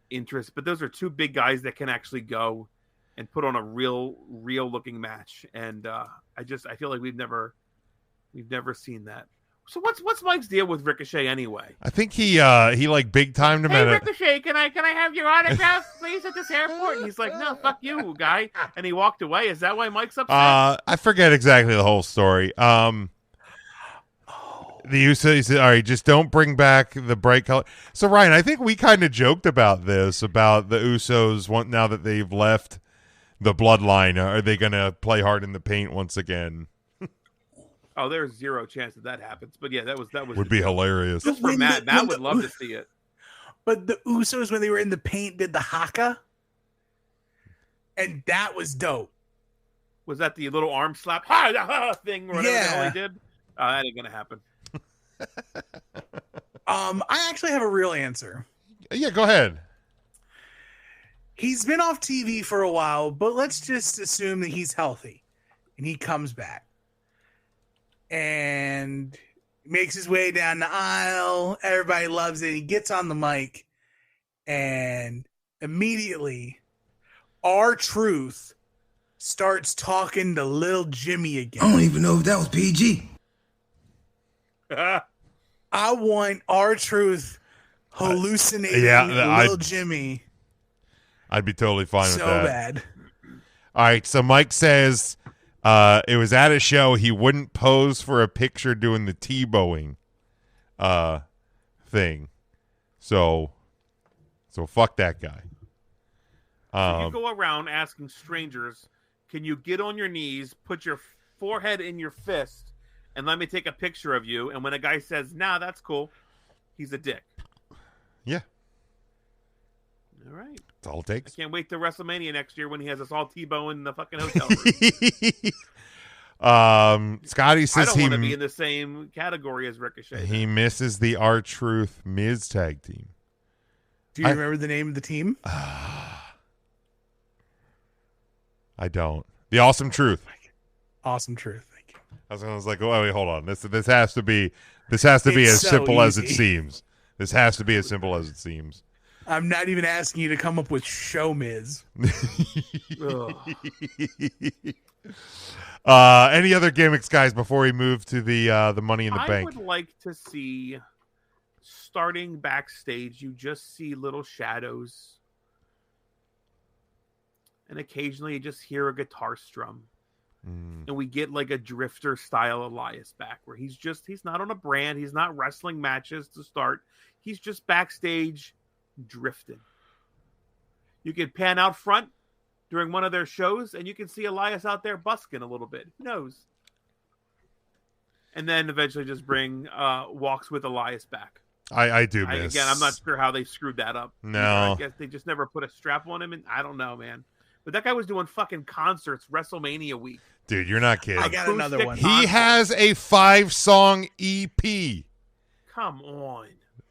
interest. But those are two big guys that can actually go and put on a real looking match. And I feel like we've never seen that. So what's Mike's deal with Ricochet anyway? I think he like big timed him Hey at a Ricochet, can I have your autograph, please, at this airport? And he's like, no, fuck you, guy. And he walked away. Is that why Mike's upset? I forget exactly the whole story. The Usos said, all right, just don't bring back the bright color. So Ryan, I think we kind of joked about this, about the Usos now that they've left the bloodline. Are they going to play hard in the paint once again? Oh, there's zero chance that happens. But yeah, that would be hilarious. Just for Matt. Matt would love to see it. But the Usos, when they were in the paint, did the haka, and that was dope. Was that the little arm slap thing or whatever the hell he did? That ain't gonna happen. I actually have a real answer. Yeah, go ahead. He's been off TV for a while, but let's just assume that he's healthy and he comes back and makes his way down the aisle. Everybody loves it. He gets on the mic and immediately R-Truth starts talking to Lil Jimmy again. I don't even know if that was PG. I want R-Truth hallucinating Lil Jimmy. I'd be totally fine with that. So bad. All right, so Mike says it was at a show. He wouldn't pose for a picture doing the T-bowing thing. So fuck that guy. You go around asking strangers, can you get on your knees, put your forehead in your fist, and let me take a picture of you? And when a guy says, nah, that's cool, he's a dick. Yeah. All right. That's all it takes. I can't wait to WrestleMania next year when he has us all T-bow in the fucking hotel room. Scotty says I don't want to be in the same category as Ricochet. He misses the R-Truth Miz tag team. Do you remember the name of the team? I don't. The Awesome Truth. Awesome Truth. Thank you. I was like, oh wait, hold on. This has to be as simple as it seems. This has to be as simple as it seems. I'm not even asking you to come up with Show Miz. Any other gimmicks, guys, before we move to the Money in the Bank? I would like to see, starting backstage, you just see little shadows. And occasionally you just hear a guitar strum. And we get like a drifter style Elias back where he's not on a brand. He's not wrestling matches to start. He's just backstage drifting. You can pan out front during one of their shows and you can see Elias out there busking a little bit. Who knows? And then eventually just bring Walks with Elias back. I do miss. Again, I'm not sure how they screwed that up. No. I guess they just never put a strap on him, and I don't know, man. But that guy was doing fucking concerts WrestleMania week. Dude, you're not kidding. I got another one. He has a 5-song EP. Come on.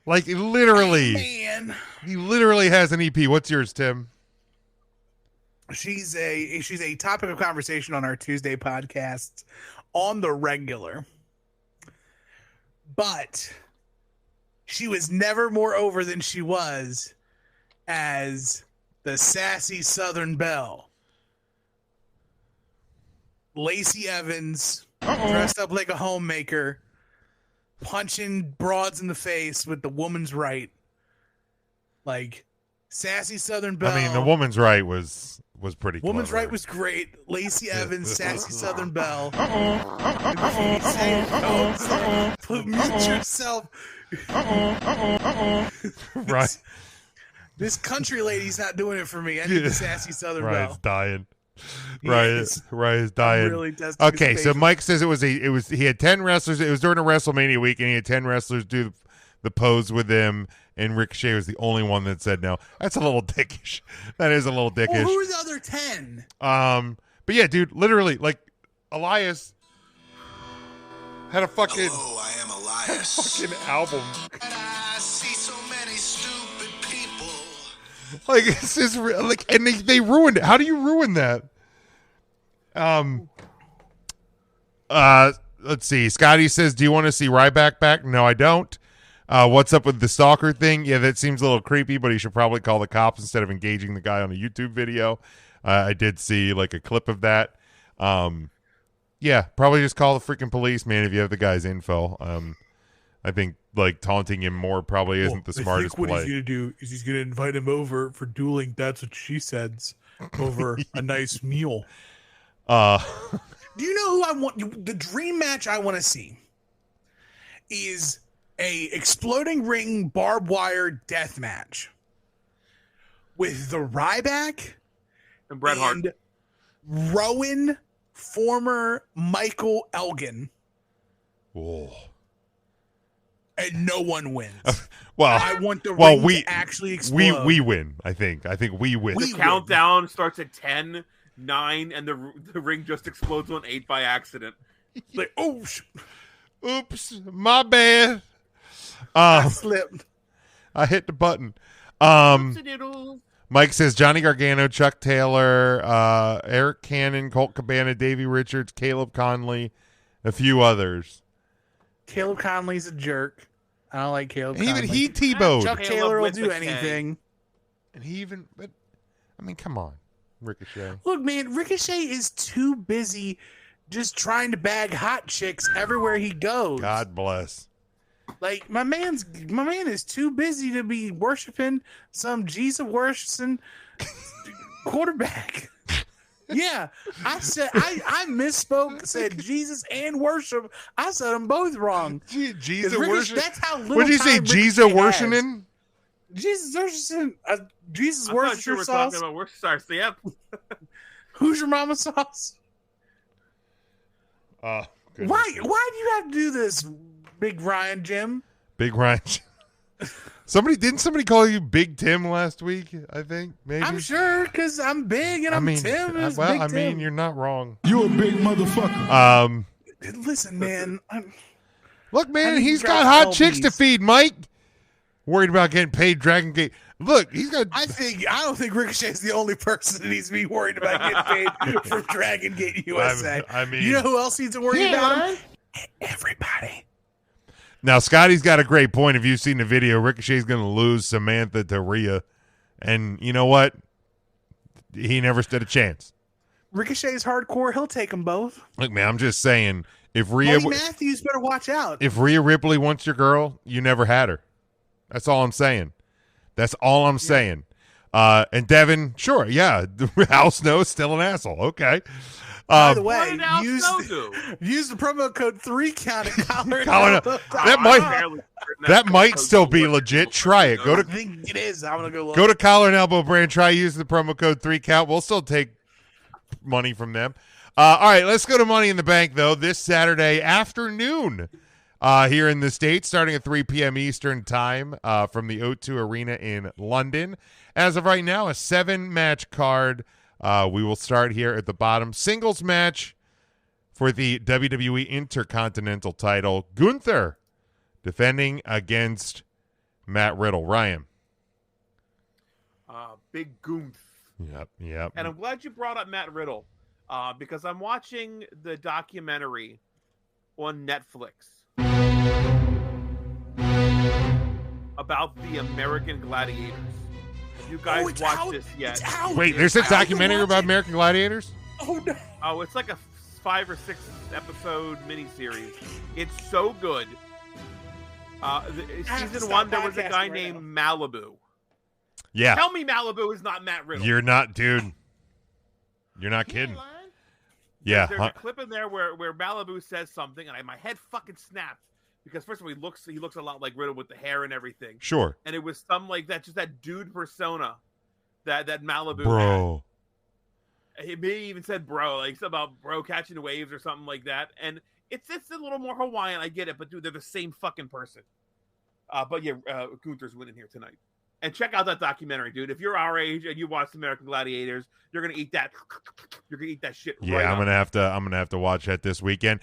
Like literally. Man. He literally has an EP. What's yours, Tim? She's a topic of conversation on our Tuesday podcast on the regular. But she was never more over than she was as the sassy Southern Belle. Lacey Evans, dressed up like a homemaker, punching broads in the face with the woman's right. Like, sassy Southern Belle. I mean, the woman's right was pretty Woman's clever. right was great. Lacey Evans, sassy Southern Belle. Mute yourself. Right. This country lady's not doing it for me. I need the sassy Southern Belle. Ryan's dying. Yes. Ryan's dying. Really testing okay, his so patience. Mike says he had 10 wrestlers. It was during a WrestleMania week, and he had 10 wrestlers do the pose with him, and Ricochet was the only one that said no. That's a little dickish. That is a little dickish. Well, who are the other 10? But yeah, dude, literally, like, Elias had a fucking, Hello, I am Elias. fucking album. I see so many stupid people. Like, it's just like, and they ruined it. How do you ruin that? Let's see. Scotty says, "Do you want to see Ryback back?" No, I don't. What's up with the stalker thing? Yeah, that seems a little creepy, but he should probably call the cops instead of engaging the guy on a YouTube video. I did see like a clip of that. Yeah, probably just call the freaking police, man, if you have the guy's info. I think like taunting him more probably isn't the smartest play. What he's going to do is he's going to invite him over for dueling That's What She Said's over a nice meal. Do you know who I want? The dream match I want to see is a exploding ring barbed wire death match with the Ryback and Bret Hart, and Rowan, former Michael Elgin. Oh. And no one wins. Well, I want the ring to actually explode. We win. I think we win. The countdown starts at 10, 9, and the ring just explodes on 8 by accident. Like, oh, oops, my bad. I slipped. I hit the button. Mike says Johnny Gargano, Chuck Taylor, Eric Cannon, Colt Cabana, Davey Richards, Caleb Conley, a few others. Caleb Conley's a jerk. I don't like Caleb Conley. Even he T-bowed. Chuck Taylor will do anything. And he even, but I mean, come on, Ricochet. Look, man, Ricochet is too busy just trying to bag hot chicks everywhere he goes. God bless. Like my man is too busy to be worshiping some Jesus worshiping quarterback. Yeah, I said I misspoke. Said Jesus and worship. I said them both wrong. Jesus worship. That's how little. What did you say? Jesus worshiping? Jesus worshiping. Jesus I worship thought you were sauce. talking about Worcestershire. Yep. Who's your mama sauce? Why do you have to do this, Big Ryan Jim? Big Ryan. Didn't somebody call you Big Tim last week? I think maybe. I'm sure because I'm big and I'm Tim. I mean, you're not wrong. You a big motherfucker. Listen, man. Look, man, he's got hot chicks to feed. Mike, worried about getting paid. Dragon Gate. Look, he's got. I don't think Ricochet's the only person that needs to be worried about getting paid from Dragon Gate USA. I mean, you know who else needs to worry about him? Everybody. Now, Scotty's got a great point. If you've seen the video, Ricochet's going to lose Samantha to Rhea. And you know what? He never stood a chance. Ricochet's hardcore. He'll take them both. Look, man, I'm just saying, if Rhea Matthews better watch out. If Rhea Ripley wants your girl, you never had her. That's all I'm saying. That's all I'm saying. And Devin, sure, yeah. Al Snow's still an asshole. Okay. By the way, use the promo code 3count at Collar. That might still be legit. Try it. I think it is. I'm gonna go look. Go to Collar and Elbow Brand. Try using the promo code 3count. We'll still take money from them. All right, let's go to Money in the Bank though. This Saturday afternoon, here in the States, starting at 3 p.m. Eastern time, from the O2 Arena in London. As of right now, a 7-match card. We will start here at the bottom. Singles match for the WWE Intercontinental title. Gunther defending against Matt Riddle. Ryan. Big Gunth. Yep. And I'm glad you brought up Matt Riddle because I'm watching the documentary on Netflix about the American Gladiators. You guys watched this yet? Wait, there's a documentary about American Gladiators? Oh, no. Oh, it's like a 5 or 6 episode miniseries. It's so good. Season 1, there was a guy named Malibu. Yeah. Tell me Malibu is not Matt Riddle. You're not, dude. You're not kidding. Yeah. There's a clip in there where Malibu says something, and my head fucking snapped. Because first of all, he looks a lot like Riddle with the hair and everything. Sure. And it was some like that, just that dude persona that Malibu bro. had. He maybe even said bro, like something about bro catching the waves or something like that. And it's a little more Hawaiian, I get it, but dude, they're the same fucking person. But yeah, Gunther's winning here tonight. And check out that documentary, dude. If you're our age and you watch American Gladiators, you're gonna eat that. You're gonna eat that shit. Yeah, right I'm up. gonna have to watch that this weekend.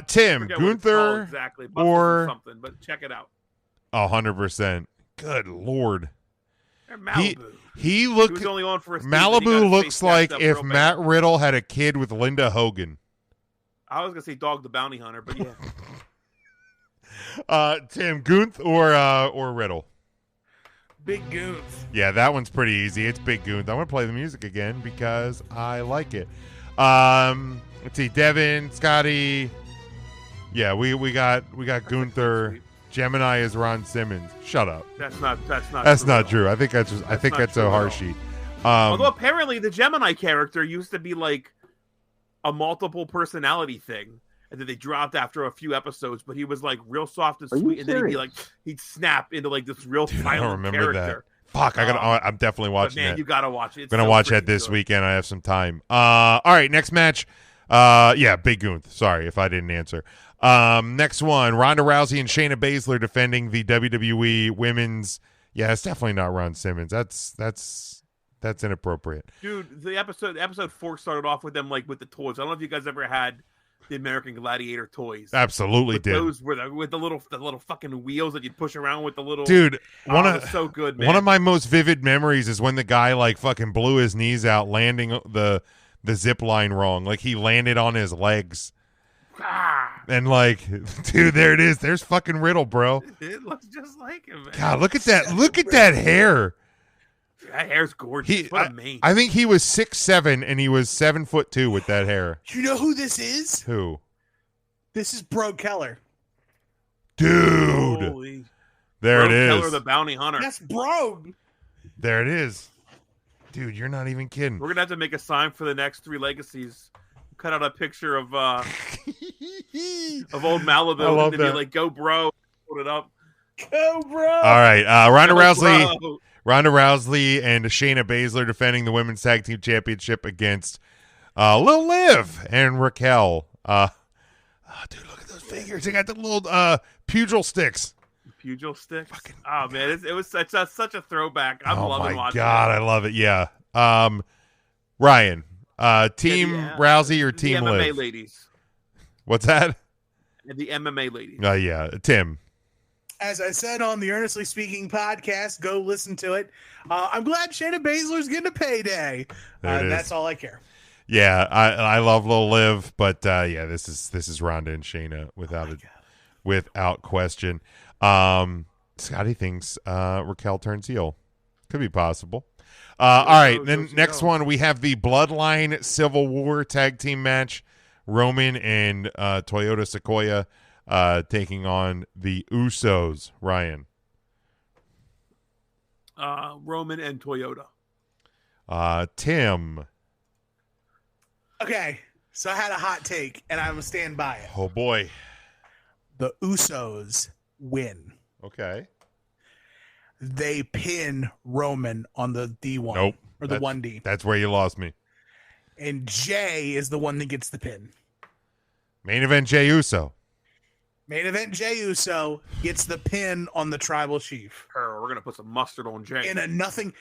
Tim, Forget what it's called Gunther, exactly, or something, but check it out. 100%. Good Lord. Malibu. He looked. He was only on for a season. He got Malibu his looks face like jacked up if real bad. Matt Riddle had a kid with Linda Hogan. I was gonna say Dog the Bounty Hunter, but yeah. Tim, Gunther or Riddle? Big Goof. Yeah, that one's pretty easy. It's Big Gunther. I'm gonna play the music again because I like it. Let's see, Devin, Scotty. Yeah, we got Gunther. Gemini is Ron Simmons. Shut up. That's not true. I think that's a Harshy. Although apparently the Gemini character used to be like a multiple personality thing, and then they dropped after a few episodes. But he was like real soft and sweet, and then he'd snap into like this real violent I don't remember character. that. Fuck, I'm definitely watching man, that. you gotta watch it. I'm gonna watch that this weekend. I have some time. All right, next match. Yeah, Big Gunther. Sorry if I didn't answer. Next one, Ronda Rousey and Shayna Baszler defending the WWE Women's. Yeah, it's definitely not Ron Simmons. That's inappropriate. Dude, the episode 4 started off with them like with the toys. I don't know if you guys ever had the American Gladiator toys. Absolutely did. Those were with the little fucking wheels that you'd push around with the little. Dude, it was so good, man. One of my most vivid memories is when the guy like fucking blew his knees out landing the zip line wrong. Like he landed on his legs. And like, dude, there it is. There's fucking Riddle, bro. It looks just like him, man. God, look at that. Look at that hair. That hair's gorgeous. What a mane. I think he was 6'7" and he was 7'2" with that hair. You know who this is? Who? This is Bro Keller. Dude. Holy. There Bro it is. Keller, the bounty hunter. That's Bro. There it is. Dude, you're not even kidding. We're gonna have to make a sign for the next 3 legacies. Cut out a picture of old Malibu. I love and then that. Be like, go bro. Put it up. Go bro. All right. Ronda Go, Rousey. bro. Ronda Rousey and Shayna Baszler defending the Women's Tag Team Championship against Lil Liv and Raquel. Dude, look at those figures. They got the little pugil sticks. Pugil sticks. Oh man, it was such a throwback. I'm loving watching. Oh my God, I love it. Yeah. Ryan, Team Rousey or Team the MMA Liv? ladies. What's that? The MMA ladies. Yeah, Tim. As I said on the Earnestly Speaking podcast, go listen to it. I'm glad Shayna Baszler's getting a payday. That's all I care. Yeah, I love Lil Liv, but yeah, this is Ronda and Shayna without question. Scotty thinks Raquel turns heel. Could be possible. All right, then next one we have the Bloodline Civil War tag team match. Roman and Toyota Sequoia taking on the Usos. Ryan. Roman and Toyota. Tim. Okay, so I had a hot take, and I'm going to stand by it. Oh, boy. The Usos win. Okay. They pin Roman on the D1. Nope. Or the 1D. That's where you lost me. And Jay is the one that gets the pin. Main event Jey Uso. Main event Jey Uso gets the pin on the tribal chief. We're gonna put some mustard on Jay in a nothing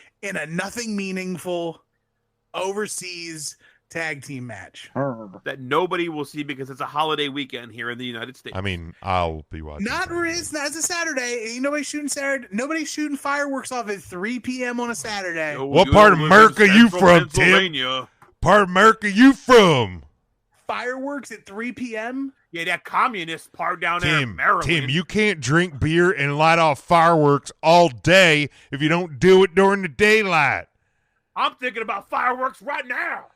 meaningful overseas tag team match that nobody will see because it's a holiday weekend here in the United States. I mean, I'll be watching. It's a Saturday. Ain't nobody shooting Saturday. Nobody's shooting fireworks off at 3 p.m. on a Saturday. What part of America you from, Tim? Part of America you from? Fireworks at 3 p.m. Yeah, that communist part down there in Maryland. Tim, you can't drink beer and light off fireworks all day if you don't do it during the daylight. I'm thinking about fireworks right now.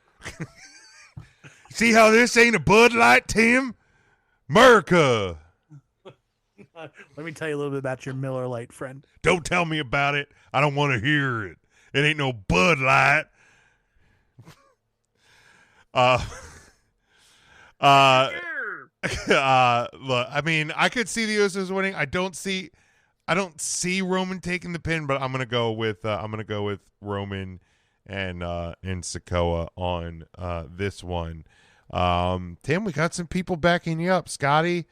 See how this ain't a Bud Light, Tim? America. Let me tell you a little bit about your Miller Lite friend. Don't tell me about it. I don't want to hear it. It ain't no Bud Light. Look, I mean, I could see the Usos winning. I don't see Roman taking the pin, but I'm gonna go with Roman and Sikoa on this one. Tim, we got some people backing you up. Scotty,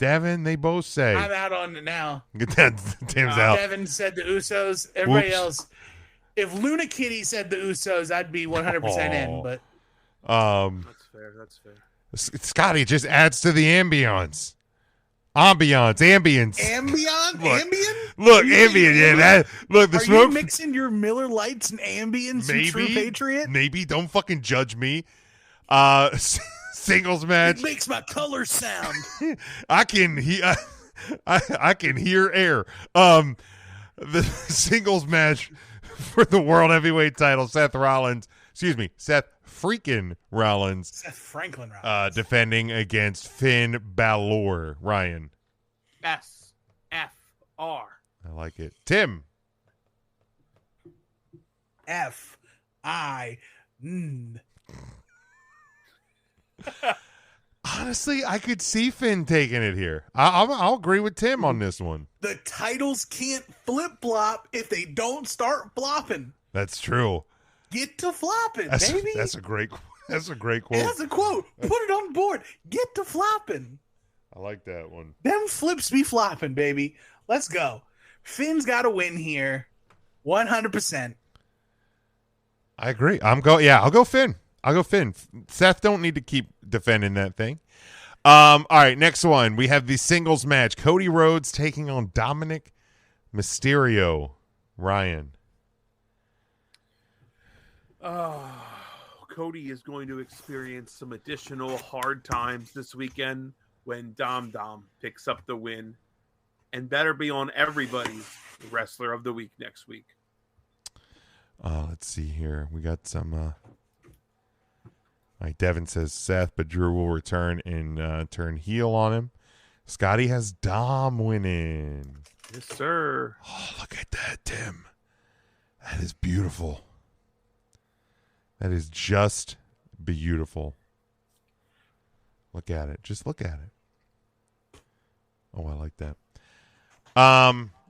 Devin, they both say. I'm out on it now. Get that. Tim's out. Devin said the Usos. Everybody Whoops. else. If Luna Kitty said the Usos, I'd be 100% in. But That's fair. That's fair. Scotty just adds to the ambience. Ambience. Ambient? Look, ambient. Yeah, look. The Are smoke. you mixing your Miller Lights and ambience, you true patriot? Maybe. Don't fucking judge me. Singles match. It makes my color sound. I can hear. I can hear air. The singles match for the World Heavyweight title. Seth freaking Rollins. Seth Franklin Rollins. Defending against Finn Balor. Ryan. SFR. I like it. Tim. F-I-N. Honestly, I could see Finn taking it here. I'll agree with Tim on this one. The titles can't flip-flop if they don't start flopping. That's true. Get to flopping, baby. That's a great quote. That's a quote. Put it on the board. Get to flopping. I like that one. Them flips be flopping, baby. Let's go. Finn's got to win here. 100%. I agree. I'll go Finn. Seth don't need to keep defending that thing. All right, next one. We have the singles match. Cody Rhodes taking on Dominic Mysterio. Ryan. Cody is going to experience some additional hard times this weekend when Dom picks up the win, and better be on everybody's Wrestler of the Week next week. Let's see here. We got some. All right, Devin says Seth, but Drew will return and turn heel on him. Scotty has Dom winning. Yes, sir. Oh, look at that, Tim. That is beautiful. That is just beautiful. Look at it. Just look at it. Oh, I like that.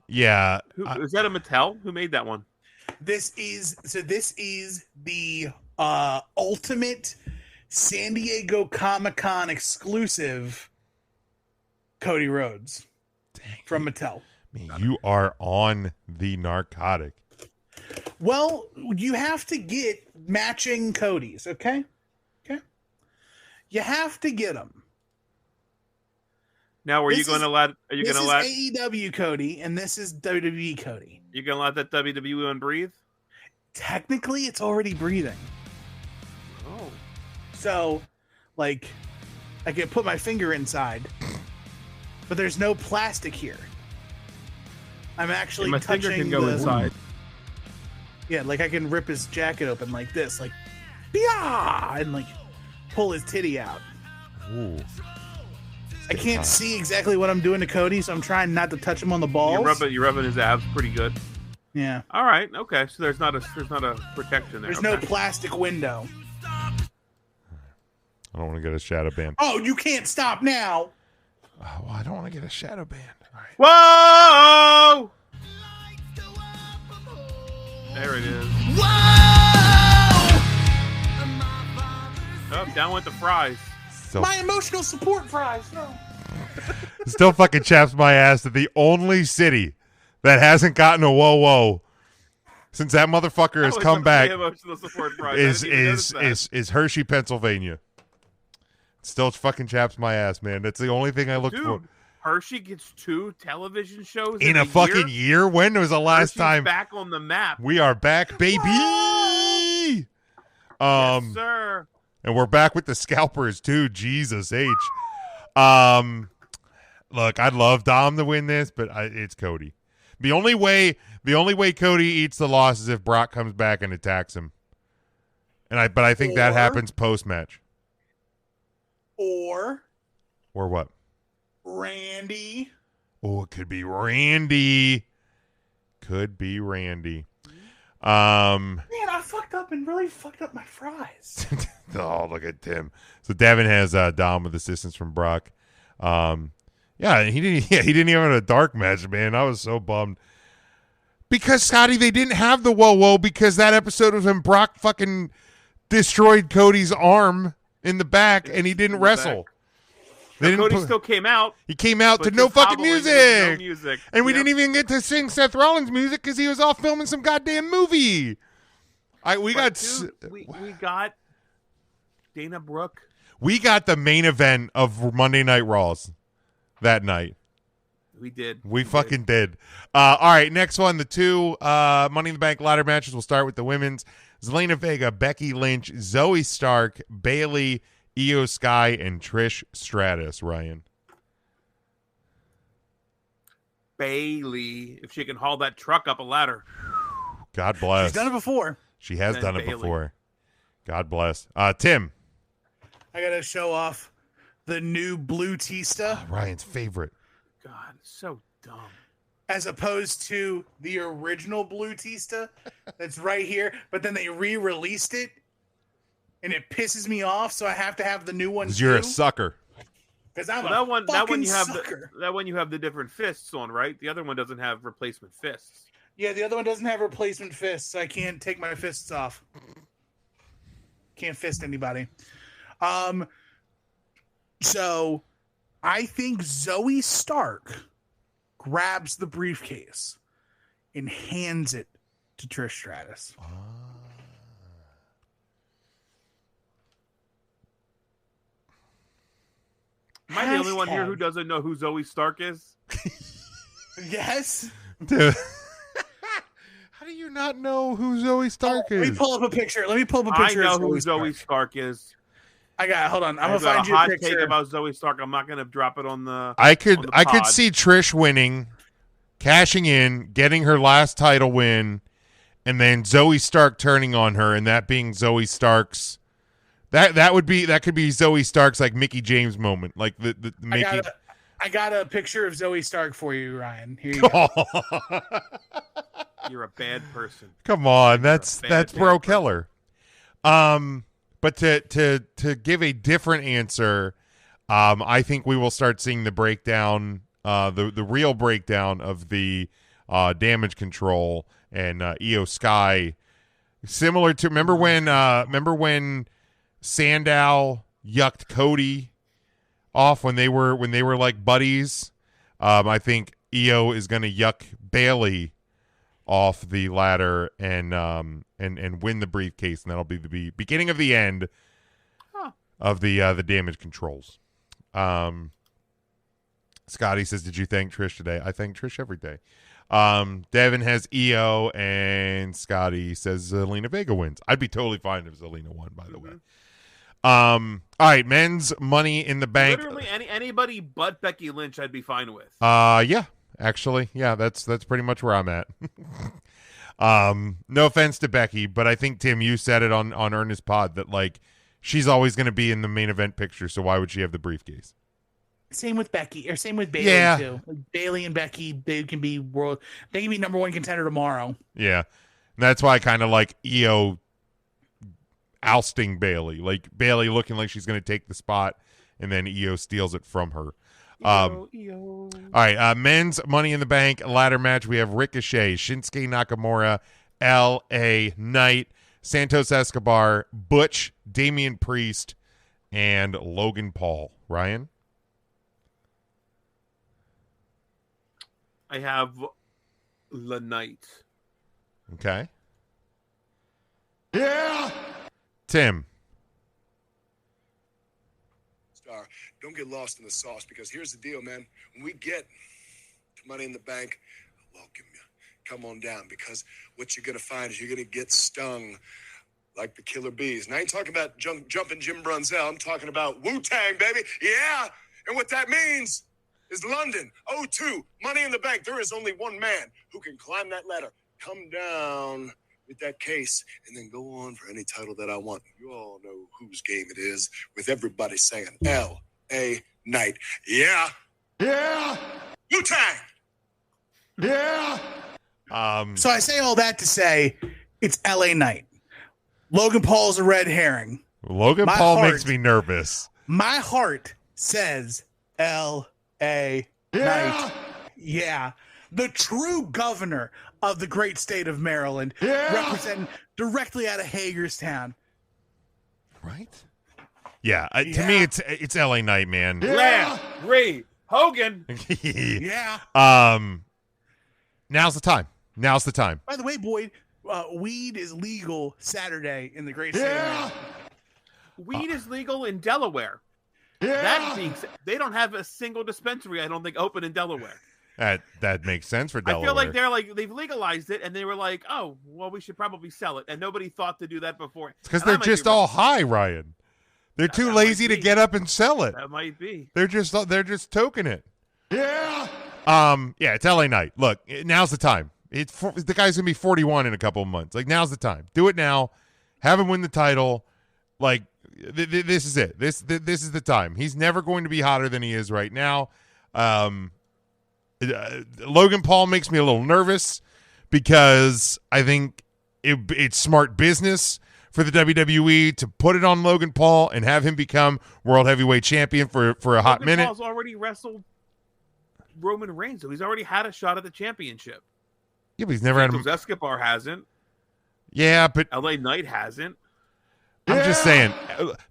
Yeah. Is that a Mattel? Who made that one? This is the ultimate San Diego Comic-Con exclusive Cody Rhodes from Mattel. You are on the narcotic. Well, you have to get matching Codys, okay? Okay. You have to get them. Now, are you going to let? Are you going to let AEW Cody and this is WWE Cody? You going to let that WWE one breathe? Technically, it's already breathing. Oh. So, like, I can put my finger inside, but there's no plastic here. I'm actually my touching finger can go inside. Yeah, like I can rip his jacket open like this, like, yeah, and like pull his titty out. Ooh. I can't see exactly what I'm doing to Cody, so I'm trying not to touch him on the balls. You're rubbing his abs pretty good. Yeah. All right. Okay. So there's not a protection there. There's no plastic window. I don't want to get a shadow band. Oh, you can't stop now. Oh, I don't want to get a shadow band. All right. Whoa! There it is. Whoa! Oh, down went the fries. My emotional support fries. No. Still fucking chaps my ass that the only city that hasn't gotten a whoa since that motherfucker has come back is Hershey, Pennsylvania. Still fucking chaps my ass, man. That's the only thing I look for. Hershey gets 2 television shows in a fucking year. When was the last time back on the map? We are back, baby. Yes, sir. And we're back with the scalpers too. Jesus H. Look, I'd love Dom to win this, but it's Cody. The only way Cody eats the loss is if Brock comes back and attacks him. But I think that happens post match. Or what? Randy. Oh, it could be Randy. Man, I fucked up and really fucked up my fries. Oh, look at Tim. So Devin has Dom with assistance from Brock. Yeah, he didn't even have a dark match, man. I was so bummed. Because, Scotty, they didn't have the whoa because that episode was when Brock fucking destroyed Cody's arm in the back and he didn't wrestle. Cody still came out. He came out to but no just fucking hobbling, music. there's no music. And we didn't even get to sing Seth Rollins' music because he was off filming some goddamn movie. We got Dana Brooke. We got the main event of Monday Night Raws that night. We did. We fucking did. All right, next one. The two Money in the Bank ladder matches. We'll start with the women's. Zelina Vega, Becky Lynch, Zoe Stark, Bayley, Io Sky, and Trish Stratus. Ryan. Bayley, if she can haul that truck up a ladder. God bless. She's done it before. She has done it before. God bless. Tim. I got to show off the new blue Tista. Ryan's favorite. God, it's so dumb. As opposed to the original blue Tista that's right here, but then they re-released it, and it pisses me off, so I have to have the new one. 'Cause you're a sucker. Because I'm that one you have sucker. that one you have the different fists on, right? The other one doesn't have replacement fists. Yeah, the other one doesn't have replacement fists, so I can't take my fists off. Can't fist anybody. So I think Zoe Stark grabs the briefcase and hands it to Trish Stratus. Am I the only one here who doesn't know who Zoe Stark is? Yes. Dude. How do you not know who Zoe Stark is? Let me pull up a picture. I know who Zoe Stark is. Hold on. I'm gonna find you a a hot picture take about Zoe Stark. I'm not gonna drop it on the. I could see Trish winning, cashing in, getting her last title win, and then Zoe Stark turning on her, and that being Zoe Stark's. That could be Zoe Stark's like Mickey James moment, like the Mickey. I got a picture of Zoe Stark for you, Ryan. Here you go. You're a bad person. Come on, that's Bro Keller. But to give a different answer, I think we will start seeing the breakdown, the real breakdown of the damage control and Io Sky, similar to remember when Sandow yucked Cody off when they were like buddies. I think Io is going to yuck Bayley off the ladder and win the briefcase, and that'll be the beginning of the end of the damage controls. Scotty says, "Did you thank Trish today?" I thank Trish every day. Devin has Io, and Scotty says Zelina Vega wins. I'd be totally fine if Zelina won, by the way. All right, men's Money in the Bank. Literally anybody but Becky Lynch, I'd be fine with. Yeah. Actually, yeah, that's pretty much where I'm at. No offense to Becky, but I think, Tim, you said it on Ernest Pod that, like, she's always going to be in the main event picture, so why would she have the briefcase? Same with Becky, or same with Bayley, too. Like, Bayley and Becky, they can be number one contender tomorrow. Yeah. And that's why I kind of like Io ousting Bayley. Like, Bayley looking like she's going to take the spot, and then Io steals it from her. All right, men's Money in the Bank ladder match. We have Ricochet, Shinsuke Nakamura, L.A. Knight, Santos Escobar, Butch, Damian Priest, and Logan Paul. Ryan? I have the Knight. Okay. Yeah. Tim? Don't get lost in the sauce, because here's the deal, man. When we get to Money in the Bank, I welcome you. Come on down, because what you're going to find is you're going to get stung like the Killer Bees. And I ain't talking about jumping Jim Brunzell. I'm talking about Wu-Tang, baby. Yeah. And what that means is London, 02, Money in the Bank. There is only one man who can climb that ladder, come down with that case, and then go on for any title that I want. You all know whose game it is, with everybody saying L.A. Knight. Yeah. Yeah. Wu-Tang. Yeah. So I say all that to say it's L.A. Knight. Logan Paul's a red herring. Logan Paul makes me nervous. My heart says L.A. Knight. Yeah. The true governor of the great state of Maryland, representing directly out of Hagerstown. Right? Yeah, to me, it's LA Knight, man. Larry Hogan. Yeah. Now's the time. Now's the time. By the way, Boyd, weed is legal Saturday in the great state of Maryland. Weed is legal in Delaware. That being said, they don't have a single dispensary, I don't think, open in Delaware. That makes sense for Delaware. I feel like they've legalized it, and they were like, "Oh, well, we should probably sell it," and nobody thought to do that before. It's because they're just all high, Ryan. They're too lazy to get up and sell it. That might be. They're just toking it. Yeah. It's LA Knight. Look, now's the time. The guy's gonna be 41 in a couple of months. Like, now's the time. Do it now. Have him win the title. Like, this is it. This is the time. He's never going to be hotter than he is right now. Logan Paul makes me a little nervous because I think it's smart business for the WWE to put it on Logan Paul and have him become World Heavyweight Champion for a hot minute. Logan Paul's already wrestled Roman Reigns, so he's already had a shot at the championship. Yeah, but he's never had him. Escobar hasn't. Yeah, but LA Knight hasn't. I'm just saying,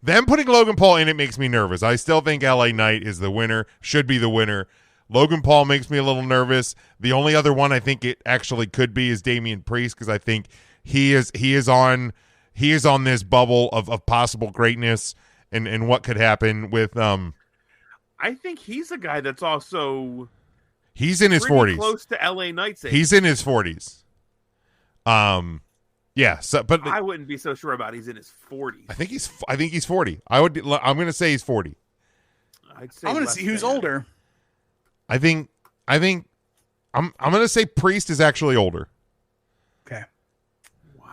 them putting Logan Paul in it makes me nervous. I still think LA Knight is the winner, should be the winner. Logan Paul makes me a little nervous. The only other one I think it actually could be is Damian Priest, because I think he is on this bubble of possible greatness and what could happen with I think he's a guy that's also he's in his 40s, close to LA Knight's age. He's in his 40s. Yeah, but I wouldn't be so sure about he's in his 40s. I think he's 40. I'm going to say he's 40. I'd say I'm going to see who's older. I think I'm going to say Priest is actually older. Okay. Wow.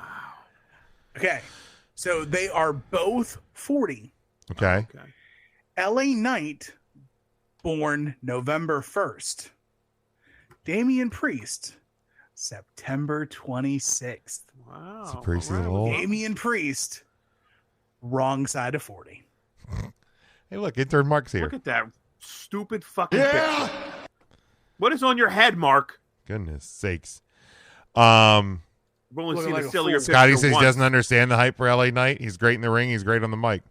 Okay. So they are both 40. Okay. LA Knight, born November 1st. Damian Priest, September 26th. Wow. So Priest is old. Damian Priest, wrong side of 40. Hey, look, intern Mark's here. Look at that stupid fucking picture. What is on your head, Mark? Goodness sakes. We've only seen a sillier picture. Scotty says once. he doesn't understand the hype for LA Knight. He's great in the ring. He's great on the mic.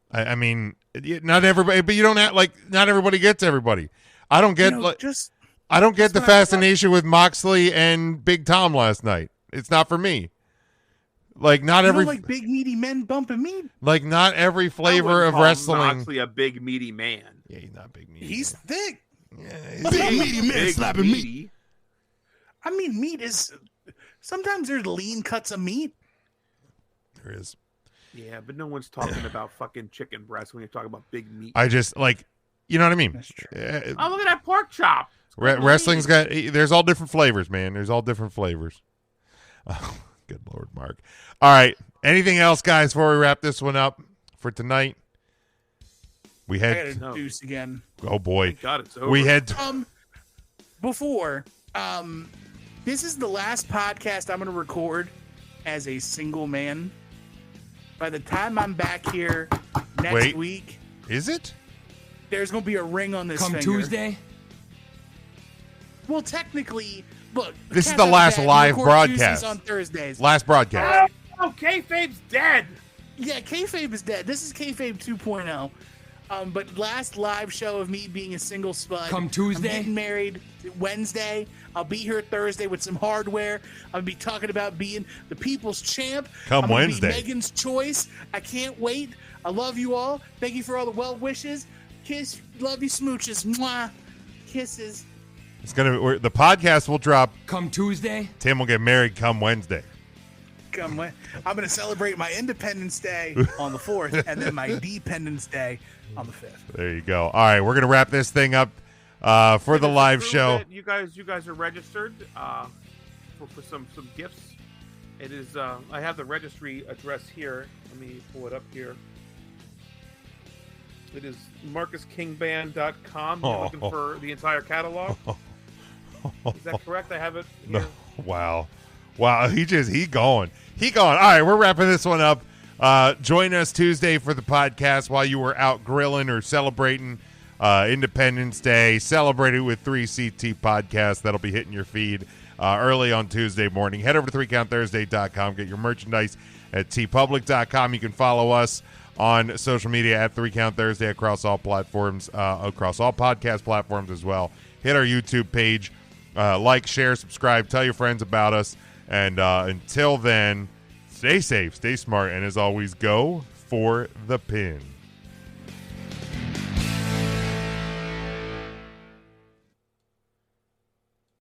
I mean, not everybody, but you don't have, not everybody gets everybody. I don't get I don't get the fascination with Moxley and Big Tom last night. It's not for me. Like, not every big meaty men bumping meat. Like, not every flavor of wrestling. Moxley a big meaty man. Yeah, he's not big meaty. He's thick. Yeah, he's big meaty man slapping meat. I mean, meat is sometimes there's lean cuts of meat. There is. Yeah, but no one's talking about fucking chicken breast when you're talking about big meat. I just you know what I mean? That's true. Oh, look at that pork chop. Wrestling's got, there's all different flavors, man. There's all different flavors. Oh, good Lord, Mark. All right. Anything else, guys, before we wrap this one up for tonight? We had I gotta deuce again. Oh boy. Thank God it's over. We had before this is the last podcast I'm going to record as a single man. By the time I'm back here next week, is it? There's going to be a ring on this Come finger. Tuesday? Well, technically, look. This is the last live broadcast. On Thursdays. Last broadcast. Oh, kayfabe's dead. Yeah, kayfabe is dead. This is kayfabe 2.0. But last live show of me being a single spud. Come Tuesday? I'm getting married Wednesday. I'll be here Thursday with some hardware. I'll be talking about being the people's champ. Come Wednesday. Be Megan's choice. I can't wait. I love you all. Thank you for all the well wishes. Kiss. Love you, smooches. Mwah. Kisses. It's the podcast will drop. Come Tuesday. Tim will get married come Wednesday. I'm going to celebrate my Independence Day on the 4th and then my Dependence Day on the 5th. There you go. All right, we're going to wrap this thing up for the live show. You guys are registered for some gifts. It is I have the registry address here. Let me pull it up here. It is MarcusKingBand.com. You're looking for the entire catalog. Is that correct? I have it here. No. Wow. He going. All right, we're wrapping this one up. Join us Tuesday for the podcast while you were out grilling or celebrating Independence Day. Celebrate it with 3CT Podcast. That'll be hitting your feed early on Tuesday morning. Head over to 3countthursday.com. Get your merchandise at tpublic.com. You can follow us on social media at 3 Count Thursday across all platforms, across all podcast platforms as well. Hit our YouTube page. Like, share, subscribe, tell your friends about us. And until then, stay safe, stay smart, and as always, go for the pin.